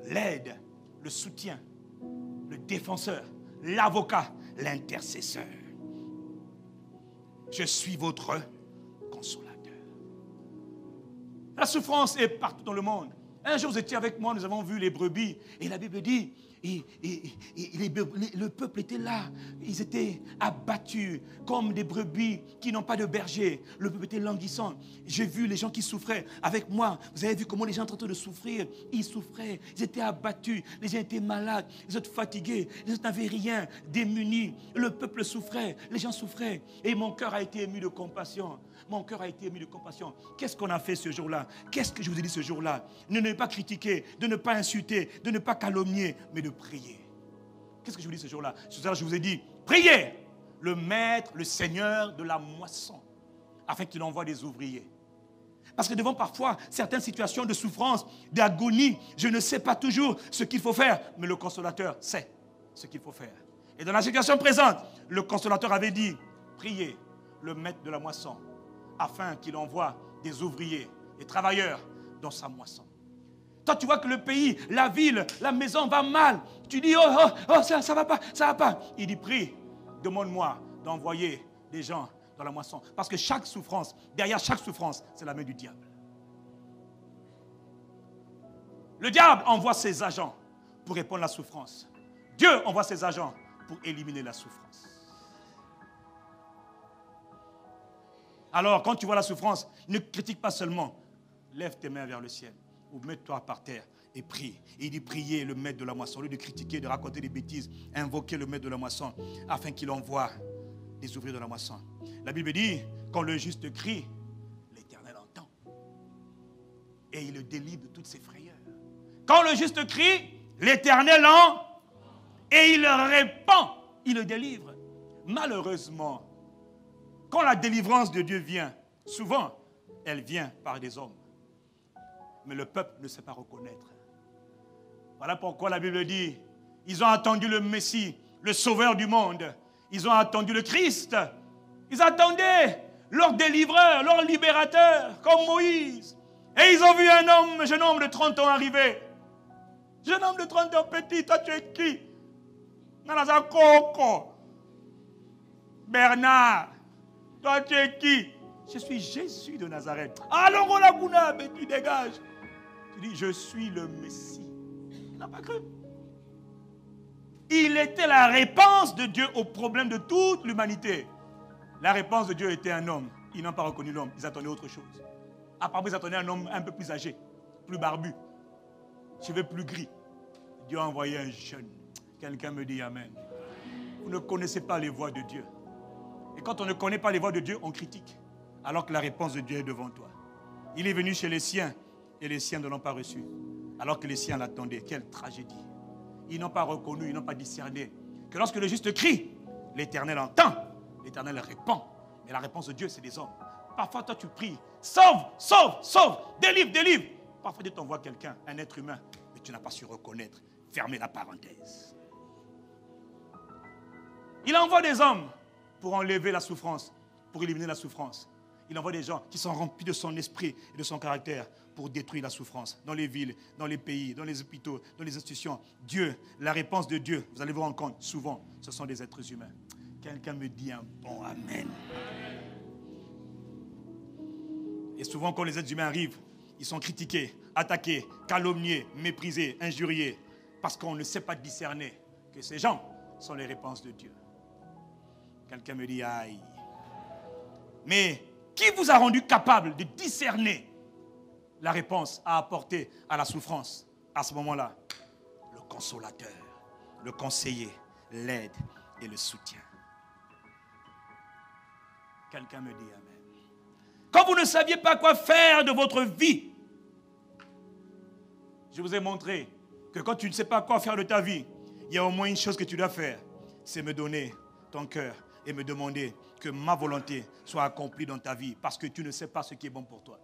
[SPEAKER 1] L'aide, le soutien, le défenseur, l'avocat, l'intercesseur. Je suis votre consolateur. La souffrance est partout dans le monde. Un jour, vous étiez avec moi, nous avons vu les brebis. Et la Bible dit, le peuple était là. Ils étaient abattus comme des brebis qui n'ont pas de berger. Le peuple était languissant. J'ai vu les gens qui souffraient avec moi. Vous avez vu comment les gens étaient en train de souffrir. Ils souffraient. Ils étaient abattus. Les gens étaient malades. Ils étaient fatigués. Ils n'avaient rien. Démunis. Le peuple souffrait. Les gens souffraient. Et mon cœur a été ému de compassion. Mon cœur a été ému de compassion. Qu'est-ce qu'on a fait ce jour-là? Qu'est-ce que je vous ai dit ce jour-là? De ne pas critiquer, de ne pas insulter, de ne pas calomnier, mais de prier. Qu'est-ce que je vous dis ce jour-là? Ce jour-là, je vous ai dit, priez le maître, le Seigneur de la moisson, afin qu'il envoie des ouvriers. Parce que devant parfois certaines situations de souffrance, d'agonie, je ne sais pas toujours ce qu'il faut faire, mais le consolateur sait ce qu'il faut faire. Et dans la situation présente, le consolateur avait dit, priez le maître de la moisson, afin qu'il envoie des ouvriers, des travailleurs dans sa moisson. Toi, tu vois que le pays, la ville, la maison va mal. Tu dis, ça va pas, ça va pas. Il dit, prie, demande-moi d'envoyer des gens dans la moisson. Parce que chaque souffrance, derrière chaque souffrance, c'est la main du diable. Le diable envoie ses agents pour répondre à la souffrance. Dieu envoie ses agents pour éliminer la souffrance. Alors, quand tu vois la souffrance, ne critique pas seulement. Lève tes mains vers le ciel ou mets-toi par terre et prie. Et il dit prier le maître de la moisson. Au lieu de critiquer, de raconter des bêtises, invoquer le maître de la moisson afin qu'il envoie des ouvriers de la moisson. La Bible dit, quand le juste crie, l'Éternel entend. Et il le délivre de toutes ses frayeurs. Quand le juste crie, l'Éternel entend. Et il le répand, il le délivre. Malheureusement, quand la délivrance de Dieu vient, souvent, elle vient par des hommes. Mais le peuple ne sait pas reconnaître. Voilà pourquoi la Bible dit, ils ont attendu le Messie, le Sauveur du monde. Ils ont attendu le Christ. Ils attendaient leur délivreur, leur libérateur, comme Moïse. Et ils ont vu un jeune homme de 30 ans arriver. Jeune homme de 30 ans, petit, toi tu es qui? Coco. Bernard. Toi, tu es qui? Je suis Jésus de Nazareth. Alors, on l'a gouna, mais tu dégages. Tu dis, je suis le Messie. Il n'a pas cru. Il était la réponse de Dieu au problème de toute l'humanité. La réponse de Dieu était un homme. Ils n'ont pas reconnu l'homme. Ils attendaient autre chose. Apparemment, ils attendaient un homme un peu plus âgé, plus barbu, cheveux plus gris. Dieu a envoyé un jeune. Quelqu'un me dit Amen. Vous ne connaissez pas les voies de Dieu. Et quand on ne connaît pas les voies de Dieu, on critique. Alors que la réponse de Dieu est devant toi. Il est venu chez les siens et les siens ne l'ont pas reçu. Alors que les siens l'attendaient. Quelle tragédie. Ils n'ont pas reconnu, ils n'ont pas discerné que lorsque le juste crie, l'Éternel entend, l'Éternel répond. Mais la réponse de Dieu, c'est des hommes. Parfois, toi, tu pries. Sauve, sauve, sauve, délivre, délivre. Parfois, Dieu t'envoie quelqu'un, un être humain, mais tu n'as pas su reconnaître. Fermez la parenthèse. Il envoie des hommes pour enlever la souffrance, pour éliminer la souffrance. Il envoie des gens qui sont remplis de son esprit et de son caractère pour détruire la souffrance dans les villes, dans les pays, dans les hôpitaux, dans les institutions. Dieu, la réponse de Dieu, vous allez vous rendre compte, souvent, ce sont des êtres humains. Quelqu'un me dit un bon Amen. Et souvent, quand les êtres humains arrivent, ils sont critiqués, attaqués, calomniés, méprisés, injuriés, parce qu'on ne sait pas discerner que ces gens sont les réponses de Dieu. Quelqu'un me dit aïe. Mais qui vous a rendu capable de discerner la réponse à apporter à la souffrance à ce moment-là? Le consolateur, le conseiller, l'aide et le soutien. Quelqu'un me dit amen. Quand vous ne saviez pas quoi faire de votre vie, je vous ai montré que quand tu ne sais pas quoi faire de ta vie, il y a au moins une chose que tu dois faire, c'est me donner ton cœur et me demander que ma volonté soit accomplie dans ta vie parce que tu ne sais pas ce qui est bon pour toi.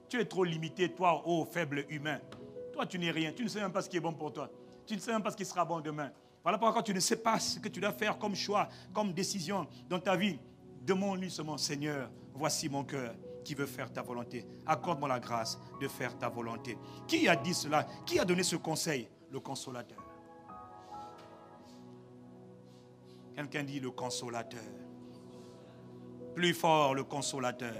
[SPEAKER 1] Tu es trop limité, toi, ô faible humain. Toi, tu n'es rien. Tu ne sais même pas ce qui est bon pour toi. Tu ne sais même pas ce qui sera bon demain. Voilà pourquoi tu ne sais pas ce que tu dois faire comme choix, comme décision dans ta vie. Demande-lui seulement, Seigneur, voici mon cœur qui veut faire ta volonté. Accorde-moi la grâce de faire ta volonté. Qui a dit cela? Qui a donné ce conseil? Le consolateur. Quelqu'un dit le consolateur. Plus fort, le consolateur.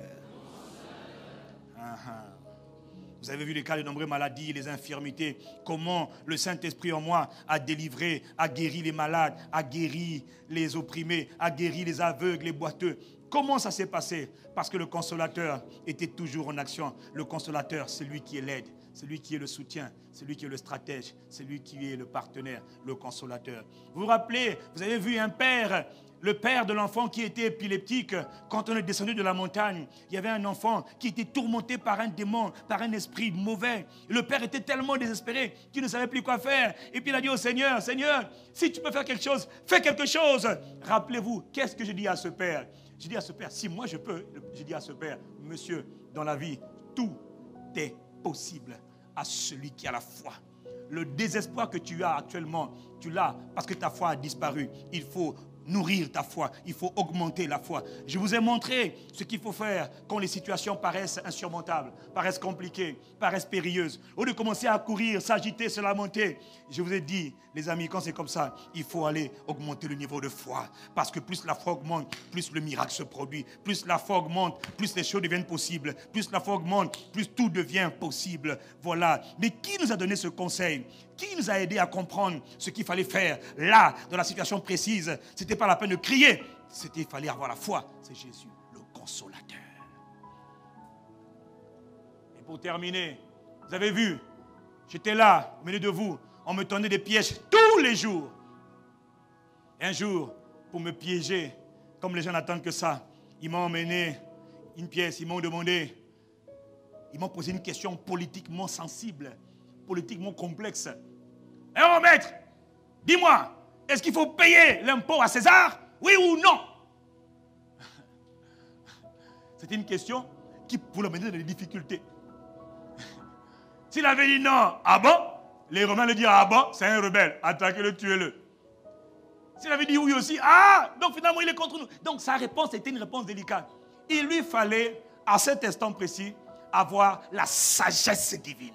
[SPEAKER 1] Vous avez vu les cas de nombreuses maladies, les infirmités, comment le Saint-Esprit en moi a délivré, a guéri les malades, a guéri les opprimés, a guéri les aveugles, les boiteux. Comment ça s'est passé? Parce que le consolateur était toujours en action. Le consolateur, c'est lui qui est l'aide, c'est lui qui est le soutien, c'est lui qui est le stratège, c'est lui qui est le partenaire, le consolateur. Vous vous rappelez, vous avez vu un père, le père de l'enfant qui était épileptique. Quand on est descendu de la montagne, il y avait un enfant qui était tourmenté par un démon, par un esprit mauvais. Le père était tellement désespéré qu'il ne savait plus quoi faire. Et puis il a dit au Seigneur, Seigneur, si tu peux faire quelque chose, fais quelque chose. Rappelez-vous, qu'est-ce que je dis à ce père? Je dis à ce père, si moi je peux, je dis à ce père, monsieur, dans la vie, tout est possible à celui qui a la foi. Le désespoir que tu as actuellement, tu l'as parce que ta foi a disparu. Il faut nourrir ta foi, il faut augmenter la foi. Je vous ai montré ce qu'il faut faire quand les situations paraissent insurmontables, paraissent compliquées, paraissent périlleuses. Au lieu de commencer à courir, s'agiter, se lamenter, je vous ai dit, les amis, quand c'est comme ça, il faut aller augmenter le niveau de foi. Parce que plus la foi augmente, plus le miracle se produit. Plus la foi augmente, plus les choses deviennent possibles. Plus la foi augmente, plus tout devient possible. Voilà. Mais qui nous a donné ce conseil? Qui nous a aidé à comprendre ce qu'il fallait faire là, dans la situation précise? Ce n'était pas la peine de crier. Il fallait avoir la foi. C'est Jésus, le consolateur. Et pour terminer, vous avez vu, j'étais là, au milieu de vous. On me tendait des pièges tous les jours. Et un jour, pour me piéger, comme les gens n'attendent que ça, ils m'ont emmené une pièce, ils m'ont demandé, ils m'ont posé une question politiquement sensible, politiquement complexe. Eh mon maître, dis-moi, est-ce qu'il faut payer l'impôt à César? Oui ou non? C'était une question qui pouvait mener dans des difficultés. S'il avait dit non, ah bon? Les Romains le dirent, ah bon, c'est un rebelle, attaquez-le, tuez-le. S'il avait dit oui aussi, ah, donc finalement il est contre nous. Donc sa réponse était une réponse délicate. Il lui fallait, à cet instant précis, avoir la sagesse divine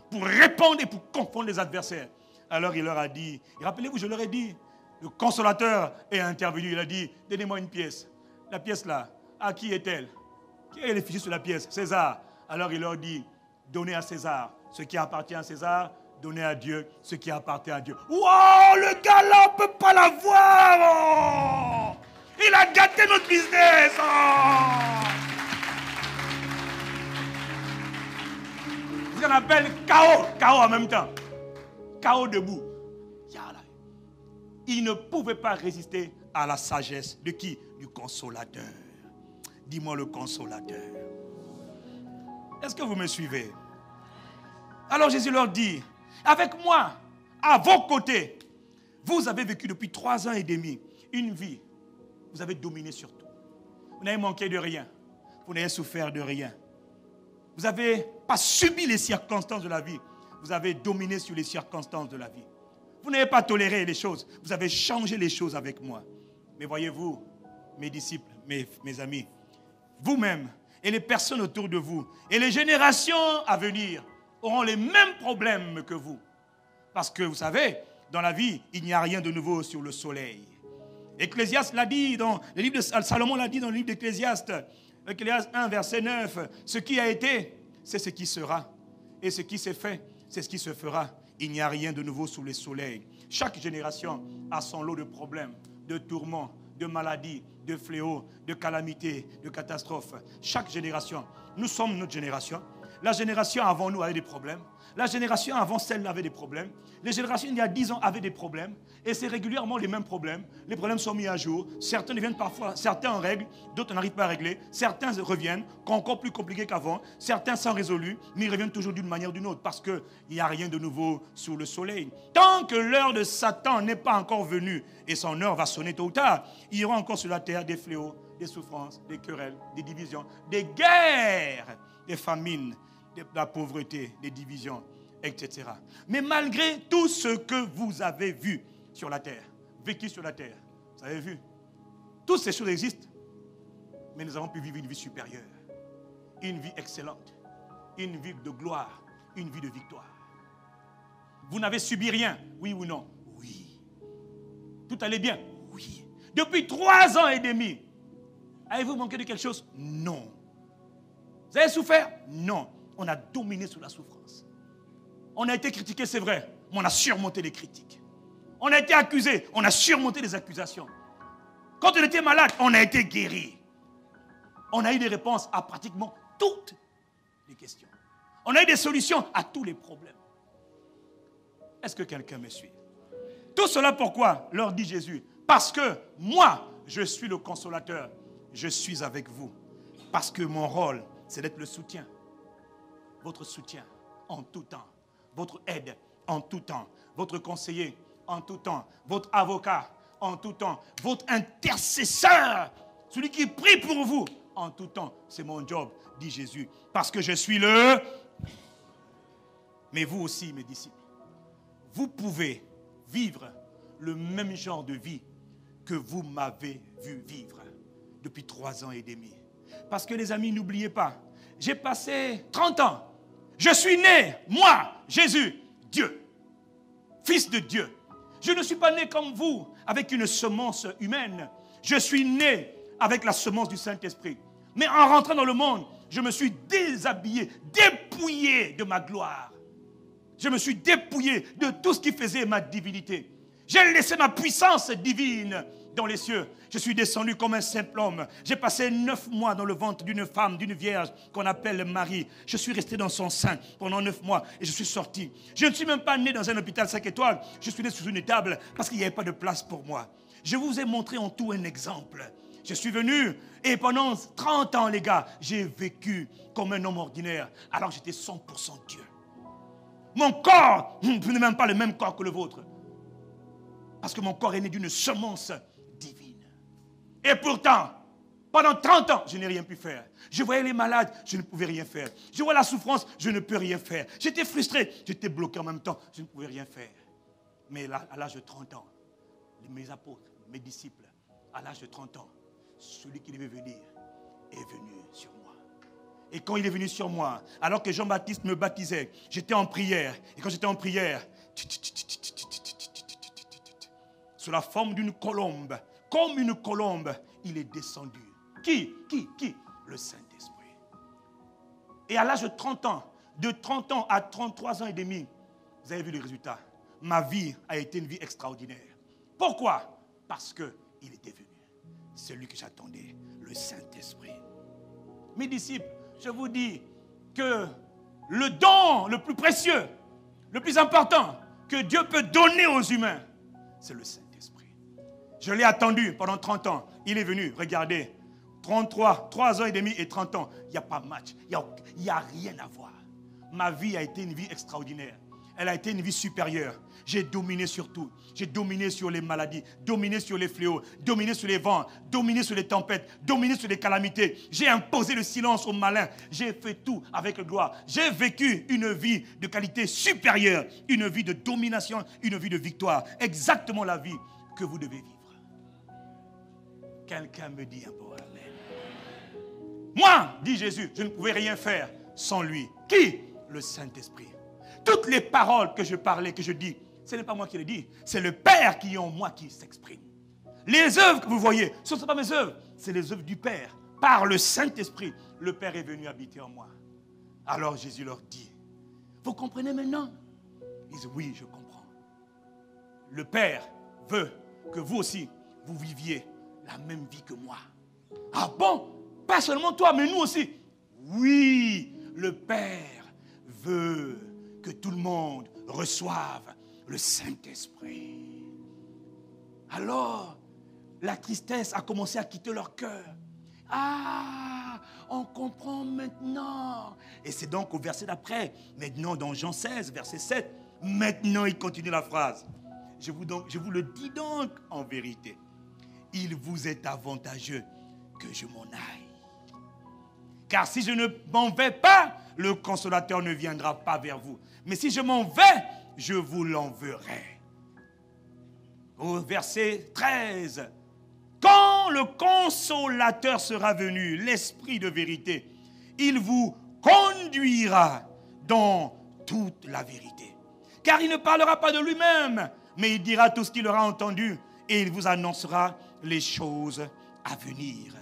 [SPEAKER 1] pour répondre et pour confondre les adversaires. Alors il leur a dit, rappelez-vous, je leur ai dit, le consolateur est intervenu, il a dit, donnez-moi une pièce. La pièce là, à qui est-elle? Qui est les fichiers sur la pièce? César. Alors il leur dit, donnez à César ce qui appartient à César, donnez à Dieu ce qui appartient à Dieu. Wow, le gars là, on ne peut pas l'avoir. Oh, il a gâté notre business. Oh. Ce qu'on appelle chaos, chaos en même temps. Chaos debout. Il ne pouvait pas résister à la sagesse de qui? Du consolateur. Dis-moi le consolateur. Est-ce que vous me suivez? Alors Jésus leur dit, avec moi, à vos côtés, vous avez vécu depuis 3 ans et demi une vie. Vous avez dominé sur tout. Vous n'avez manqué de rien. Vous n'avez souffert de rien. Vous n'avez pas subi les circonstances de la vie. Vous avez dominé sur les circonstances de la vie. Vous n'avez pas toléré les choses. Vous avez changé les choses avec moi. Mais voyez-vous, mes disciples, mes amis, vous-même et les personnes autour de vous et les générations à venir auront les mêmes problèmes que vous. Parce que vous savez, dans la vie, il n'y a rien de nouveau sur le soleil. Ecclésiaste l'a dit dans le livre de Salomon l'a dit dans le livre d'Ecclésiaste. Ecclésiaste 1, verset 9. Ce qui a été, c'est ce qui sera. Et ce qui s'est fait, c'est ce qui se fera. Il n'y a rien de nouveau sous le soleil. Chaque génération a son lot de problèmes, de tourments, de maladies, de fléaux, de calamités, de catastrophes. Chaque génération. Nous sommes notre génération. La génération avant nous avait des problèmes. La génération avant celle-là avait des problèmes. Les générations il y a 10 ans avaient des problèmes. Et c'est régulièrement les mêmes problèmes. Les problèmes sont mis à jour. Certains deviennent parfois, certains en règle, d'autres n'arrivent pas à régler. Certains reviennent, encore plus compliqués qu'avant. Certains sont résolus, mais ils reviennent toujours d'une manière ou d'une autre. Parce qu'il n'y a rien de nouveau sous le soleil. Tant que l'heure de Satan n'est pas encore venue, et son heure va sonner tôt ou tard, il y aura encore sur la terre des fléaux, des souffrances, des querelles, des divisions, des guerres, des famines, de la pauvreté, des divisions, etc. Mais malgré tout ce que vous avez vu sur la terre, vécu sur la terre, vous avez vu, toutes ces choses existent, mais nous avons pu vivre une vie supérieure, une vie excellente, une vie de gloire, une vie de victoire. Vous n'avez subi rien, oui ou non? Oui. Tout allait bien? Oui. Depuis 3 ans et demi, avez-vous manqué de quelque chose? Non. Vous avez souffert? Non. on a dominé sur la souffrance. On a été critiqué, c'est vrai, mais on a surmonté les critiques. On a été accusé, on a surmonté les accusations. Quand on était malade, on a été guéri. On a eu des réponses à pratiquement toutes les questions. On a eu des solutions à tous les problèmes. Est-ce que quelqu'un me suit? Tout cela pourquoi, leur dit Jésus? Parce que moi, je suis le consolateur. Je suis avec vous. Parce que mon rôle, c'est d'être le soutien. Votre soutien en tout temps. Votre aide en tout temps. Votre conseiller en tout temps. Votre avocat en tout temps. Votre intercesseur, celui qui prie pour vous en tout temps. C'est mon job, dit Jésus. Parce que je suis le... Mais vous aussi, mes disciples, vous pouvez vivre le même genre de vie que vous m'avez vu vivre depuis 3 ans et demi. Parce que les amis, n'oubliez pas, j'ai passé 30 ans. Je suis né, moi, Jésus, Dieu, Fils de Dieu. Je ne suis pas né comme vous, avec une semence humaine. Je suis né avec la semence du Saint-Esprit. Mais en rentrant dans le monde, je me suis déshabillé, dépouillé de ma gloire. Je me suis dépouillé de tout ce qui faisait ma divinité. J'ai laissé ma puissance divine dans les cieux. Je suis descendu comme un simple homme. J'ai passé 9 mois dans le ventre d'une femme, d'une vierge qu'on appelle Marie. Je suis resté dans son sein pendant 9 mois et je suis sorti. Je ne suis même pas né dans un hôpital 5 étoiles. Je suis né sous une table parce qu'il n'y avait pas de place pour moi. Je vous ai montré en tout un exemple. Je suis venu et pendant 30 ans, les gars, j'ai vécu comme un homme ordinaire alors que j'étais 100% Dieu. Mon corps n'est même pas le même corps que le vôtre. Parce que mon corps est né d'une semence divine. Et pourtant, pendant 30 ans, je n'ai rien pu faire. Je voyais les malades, je ne pouvais rien faire. Je voyais la souffrance, je ne peux rien faire. J'étais frustré, j'étais bloqué en même temps, je ne pouvais rien faire. Mais là, à l'âge de 30 ans, mes apôtres, mes disciples, à l'âge de 30 ans, celui qui devait venir est venu sur moi. Et quand il est venu sur moi, alors que Jean-Baptiste me baptisait, j'étais en prière. Et quand j'étais en prière, sous la forme d'une colombe, comme une colombe, il est descendu. Qui? Le Saint-Esprit. Et à l'âge de 30 ans, de 30 ans à 33 ans et demi, vous avez vu le résultat. Ma vie a été une vie extraordinaire. Pourquoi? Parce qu'il était venu. Celui que j'attendais, le Saint-Esprit. Mes disciples, je vous dis que le don le plus précieux, le plus important que Dieu peut donner aux humains, c'est le Saint-Esprit. Je l'ai attendu pendant 30 ans. Il est venu, regardez, 3 ans et demi et 30 ans. Il n'y a pas de match, il n'y a rien à voir. Ma vie a été une vie extraordinaire. Elle a été une vie supérieure. J'ai dominé sur tout. J'ai dominé sur les maladies, dominé sur les fléaux, dominé sur les vents, dominé sur les tempêtes, dominé sur les calamités. J'ai imposé le silence aux malins. J'ai fait tout avec gloire. J'ai vécu une vie de qualité supérieure, une vie de domination, une vie de victoire. Exactement la vie que vous devez vivre. Quelqu'un me dit un peu amen. Moi, dit Jésus, je ne pouvais rien faire sans lui. Qui? Le Saint-Esprit. Toutes les paroles que je parlais, que je dis, ce n'est pas moi qui les dis, c'est le Père qui est en moi qui s'exprime. Les œuvres que vous voyez, ce ne sont pas mes œuvres, c'est les œuvres du Père. Par le Saint-Esprit, le Père est venu habiter en moi. Alors Jésus leur dit, vous comprenez maintenant? Ils disent, oui, je comprends. Le Père veut que vous aussi, vous viviez la même vie que moi. Ah bon? Pas seulement toi, mais nous aussi. Oui, le Père veut que tout le monde reçoive le Saint-Esprit. Alors, la tristesse a commencé à quitter leur cœur. Ah, on comprend maintenant. Et c'est donc au verset d'après, maintenant dans Jean 16, verset 7, maintenant il continue la phrase. Je vous le dis donc en vérité. Il vous est avantageux que je m'en aille. Car si je ne m'en vais pas, le consolateur ne viendra pas vers vous. Mais si je m'en vais, je vous l'enverrai. Au verset 13. Quand le consolateur sera venu, l'esprit de vérité, il vous conduira dans toute la vérité. Car il ne parlera pas de lui-même, mais il dira tout ce qu'il aura entendu et il vous annoncera les choses à venir.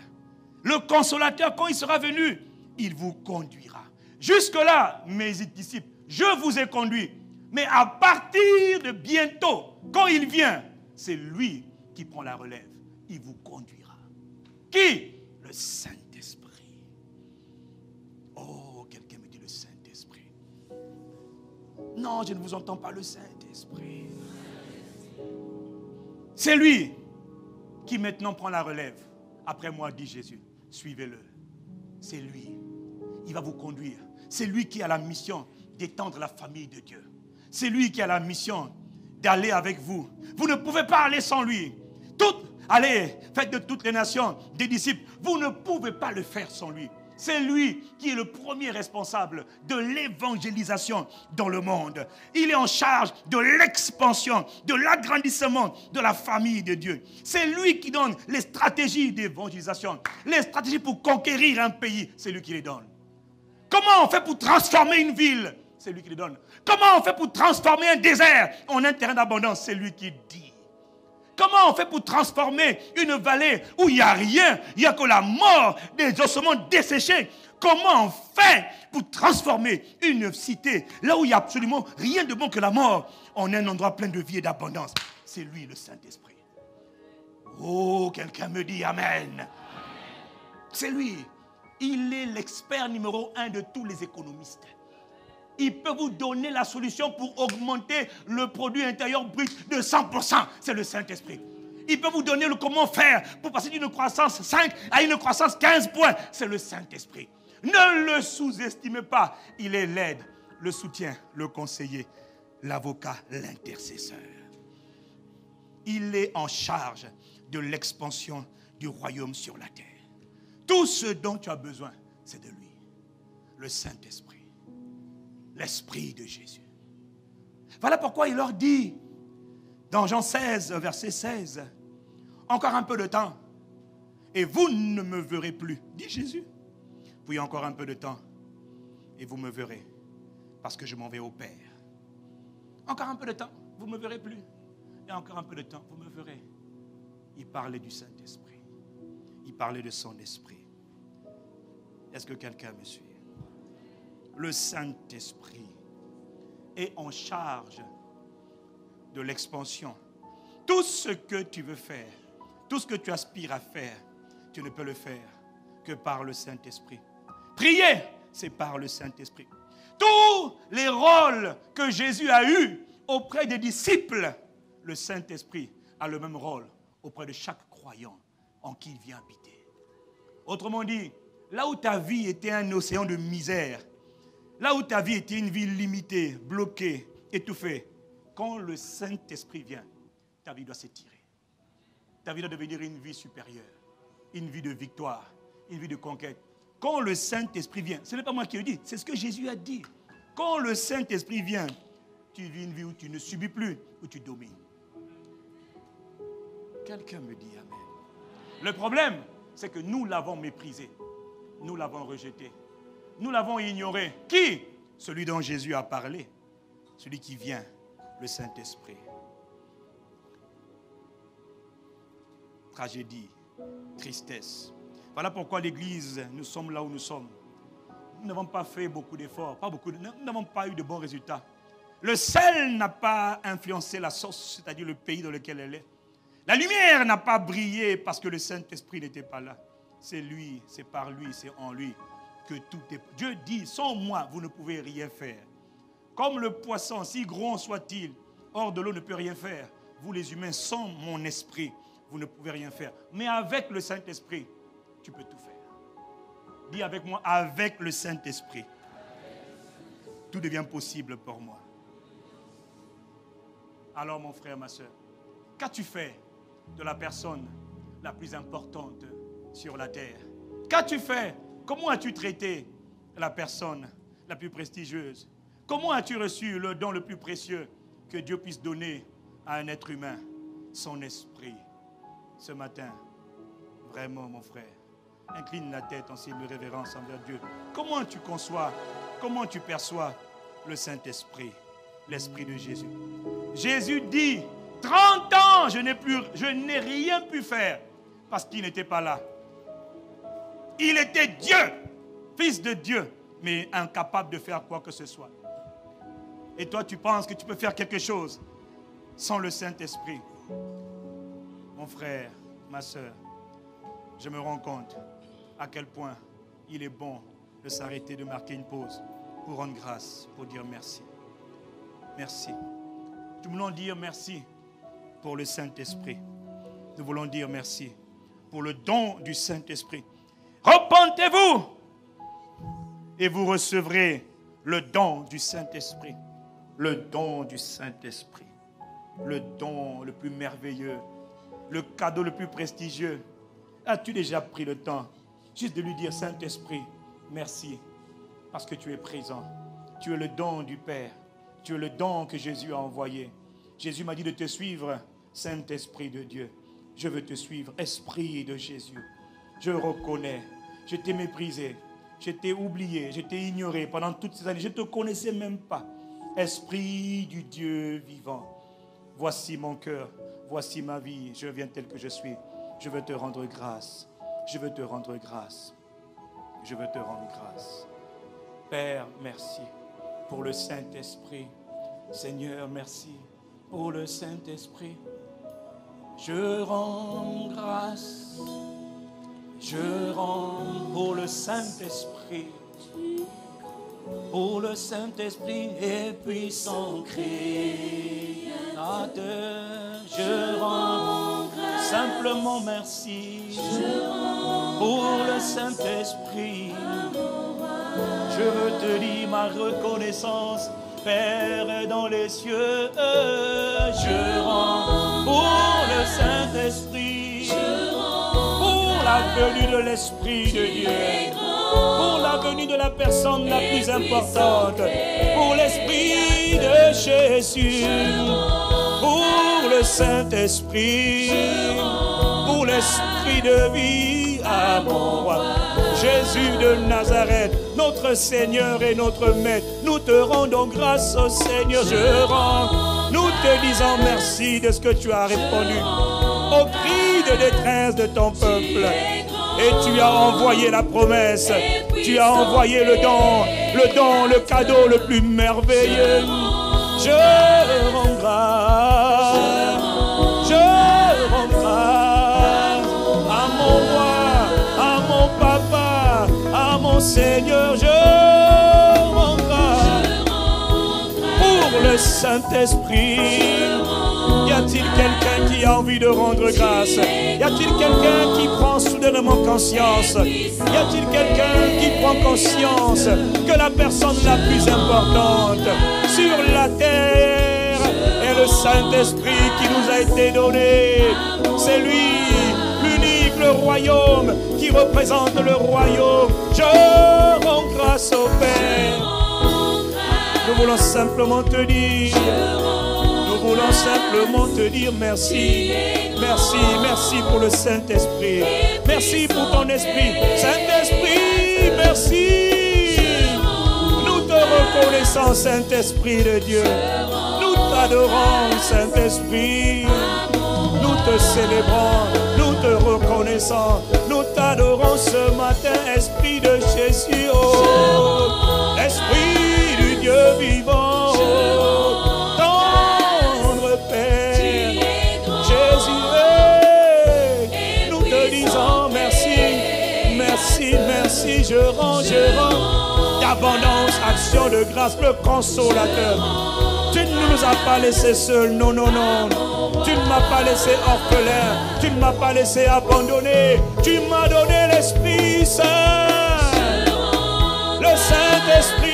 [SPEAKER 1] Le consolateur, quand il sera venu, il vous conduira Jusque-là, mes disciples, je vous ai conduits. Mais à partir de bientôt, quand il vient, c'est lui qui prend la relève. Il vous conduira. Qui? Le Saint-Esprit. Oh, quelqu'un me dit le Saint-Esprit. Non, je ne vous entends pas, le Saint-Esprit. C'est lui qui maintenant prend la relève. Après moi, dit Jésus, suivez-le. C'est lui. Il va vous conduire. C'est lui qui a la mission d'étendre la famille de Dieu. C'est lui qui a la mission d'aller avec vous. Vous ne pouvez pas aller sans lui. Allez, faites de toutes les nations des disciples. Vous ne pouvez pas le faire sans lui. C'est lui qui est le premier responsable de l'évangélisation dans le monde. Il est en charge de l'expansion, de l'agrandissement de la famille de Dieu. C'est lui qui donne les stratégies d'évangélisation. Les stratégies pour conquérir un pays, c'est lui qui les donne. Comment on fait pour transformer une ville? C'est lui qui les donne. Comment on fait pour transformer un désert en un terrain d'abondance? C'est lui qui dit. Comment on fait pour transformer une vallée où il n'y a rien, il n'y a que la mort, des ossements desséchés? Comment on fait pour transformer une cité là où il n'y a absolument rien de bon que la mort en un endroit plein de vie et d'abondance? C'est lui le Saint-Esprit. Oh, quelqu'un me dit Amen. C'est lui. Il est l'expert numéro 1 de tous les économistes. Il peut vous donner la solution pour augmenter le produit intérieur brut de 100%. C'est le Saint-Esprit. Il peut vous donner le comment faire pour passer d'une croissance 5 à une croissance 15 points. C'est le Saint-Esprit. Ne le sous-estimez pas. Il est l'aide, le soutien, le conseiller, l'avocat, l'intercesseur. Il est en charge de l'expansion du royaume sur la terre. Tout ce dont tu as besoin, c'est de lui. Le Saint-Esprit. L'Esprit de Jésus. Voilà pourquoi il leur dit, dans Jean 16, verset 16, encore un peu de temps, et vous ne me verrez plus, dit Jésus. Puis encore un peu de temps, et vous me verrez, parce que je m'en vais au Père. Encore un peu de temps, vous ne me verrez plus. Et encore un peu de temps, vous me verrez. Il parlait du Saint-Esprit. Il parlait de son esprit. Est-ce que quelqu'un me suit? Le Saint-Esprit est en charge de l'expansion. Tout ce que tu veux faire, tout ce que tu aspires à faire, tu ne peux le faire que par le Saint-Esprit. Prier, c'est par le Saint-Esprit. Tous les rôles que Jésus a eus auprès des disciples, le Saint-Esprit a le même rôle auprès de chaque croyant en qui il vient habiter. Autrement dit, là où ta vie était un océan de misère, là où ta vie était une vie limitée, bloquée, étouffée, quand le Saint-Esprit vient, ta vie doit s'étirer. Ta vie doit devenir une vie supérieure, une vie de victoire, une vie de conquête. Quand le Saint-Esprit vient, ce n'est pas moi qui le dis, c'est ce que Jésus a dit. Quand le Saint-Esprit vient, tu vis une vie où tu ne subis plus, où tu domines. Quelqu'un me dit Amen. Le problème, c'est que nous l'avons méprisé. Nous l'avons rejeté. Nous l'avons ignoré. Qui? Celui dont Jésus a parlé. Celui qui vient, le Saint-Esprit. Tragédie, tristesse. Voilà pourquoi l'Église, nous sommes là où nous sommes. Nous n'avons pas fait beaucoup d'efforts, nous n'avons pas eu de bons résultats. Le sel n'a pas influencé la sauce, c'est-à-dire le pays dans lequel elle est. La lumière n'a pas brillé parce que le Saint-Esprit n'était pas là. C'est lui, c'est par lui, c'est en lui que tout est... Dieu dit, sans moi, vous ne pouvez rien faire. Comme le poisson, si grand soit-il, hors de l'eau ne peut rien faire. Vous les humains, sans mon esprit, vous ne pouvez rien faire. Mais avec le Saint-Esprit, tu peux tout faire. Dis avec moi, avec le Saint-Esprit, tout devient possible pour moi. Alors mon frère, ma soeur, qu'as-tu fait de la personne la plus importante sur la terre? Qu'as-tu fait? Comment as-tu traité la personne la plus prestigieuse? Comment as-tu reçu le don le plus précieux que Dieu puisse donner à un être humain? Son esprit. Ce matin, vraiment mon frère, incline la tête en signe de révérence envers Dieu. Comment tu conçois, comment tu perçois le Saint-Esprit, l'Esprit de Jésus? Jésus dit, 30 ans, je n'ai rien pu faire parce qu'il n'était pas là. Il était Dieu, Fils de Dieu, mais incapable de faire quoi que ce soit. Et toi, tu penses que tu peux faire quelque chose sans le Saint-Esprit. Mon frère, ma soeur, je me rends compte à quel point il est bon de s'arrêter, de marquer une pause pour rendre grâce, pour dire merci. Merci. Nous voulons dire merci pour le Saint-Esprit. Nous voulons dire merci pour le don du Saint-Esprit. Repentez-vous et vous recevrez le don du Saint-Esprit. Le don du Saint-Esprit. Le don le plus merveilleux. Le cadeau le plus prestigieux. As-tu déjà pris le temps juste de lui dire, Saint-Esprit, merci, parce que tu es présent. Tu es le don du Père. Tu es le don que Jésus a envoyé. Jésus m'a dit de te suivre, Saint-Esprit de Dieu. Je veux te suivre, Esprit de Jésus. Je reconnais, je t'ai méprisé, je t'ai oublié, je t'ai ignoré pendant toutes ces années. Je ne te connaissais même pas. Esprit du Dieu vivant, voici mon cœur, voici ma vie, je viens tel que je suis. Je veux te rendre grâce. Je veux te rendre grâce. Je veux te rendre grâce. Père, merci pour le Saint-Esprit. Seigneur, merci pour le Saint-Esprit. Je rends grâce. Je rends pour le Saint-Esprit. Pour le Saint-Esprit et puissant Créateur. Je rends simplement merci pour le Saint-Esprit. Je veux te dire ma reconnaissance, Père dans les cieux. Je rends pour le Saint-Esprit, pour la venue de l'Esprit de Dieu, pour la venue de la personne la plus importante, pour l'Esprit de Jésus, pour le Saint-Esprit, pour l'Esprit de vie à mon roi. Jésus de Nazareth, notre Seigneur et notre Maître, nous te rendons grâce au Seigneur. Je rends, nous te disons merci de ce que tu as répondu au cri de détresse de ton peuple. Et tu as envoyé la promesse, tu as envoyé le don, le cadeau le plus merveilleux. Je rends grâce, je rends grâce à mon roi, à mon papa, à mon Seigneur. Je rends grâce pour le Saint-Esprit. Y a-t-il quelqu'un qui a envie de rendre grâce? Y a-t-il quelqu'un qui prend soudainement conscience? Y a-t-il quelqu'un qui prend conscience que la personne la plus importante sur la terre est le Saint-Esprit qui nous a été donné? C'est lui, l'unique, le royaume, qui représente le royaume. Je rends grâce au Père. Nous voulons simplement te dire, nous voulons simplement te dire merci. Merci, merci pour le Saint-Esprit. Merci pour ton esprit. Saint-Esprit, merci. Nous te reconnaissons, Saint-Esprit de Dieu. Nous t'adorons, Saint-Esprit. Nous te célébrons, nous te reconnaissons. Nous t'adorons ce matin, Esprit de Jésus. Oh, Esprit du Dieu vivant. Tendre Père, Jésus, nous te disons merci. Merci, merci, je rends d'abondance, action de grâce, le consolateur. Tu ne nous as pas laissés seuls, non, non, non. Tu ne m'as pas laissé orphelin, tu ne m'as pas laissé abandonné. Tu m'as donné l'Esprit Saint, le Saint-Esprit.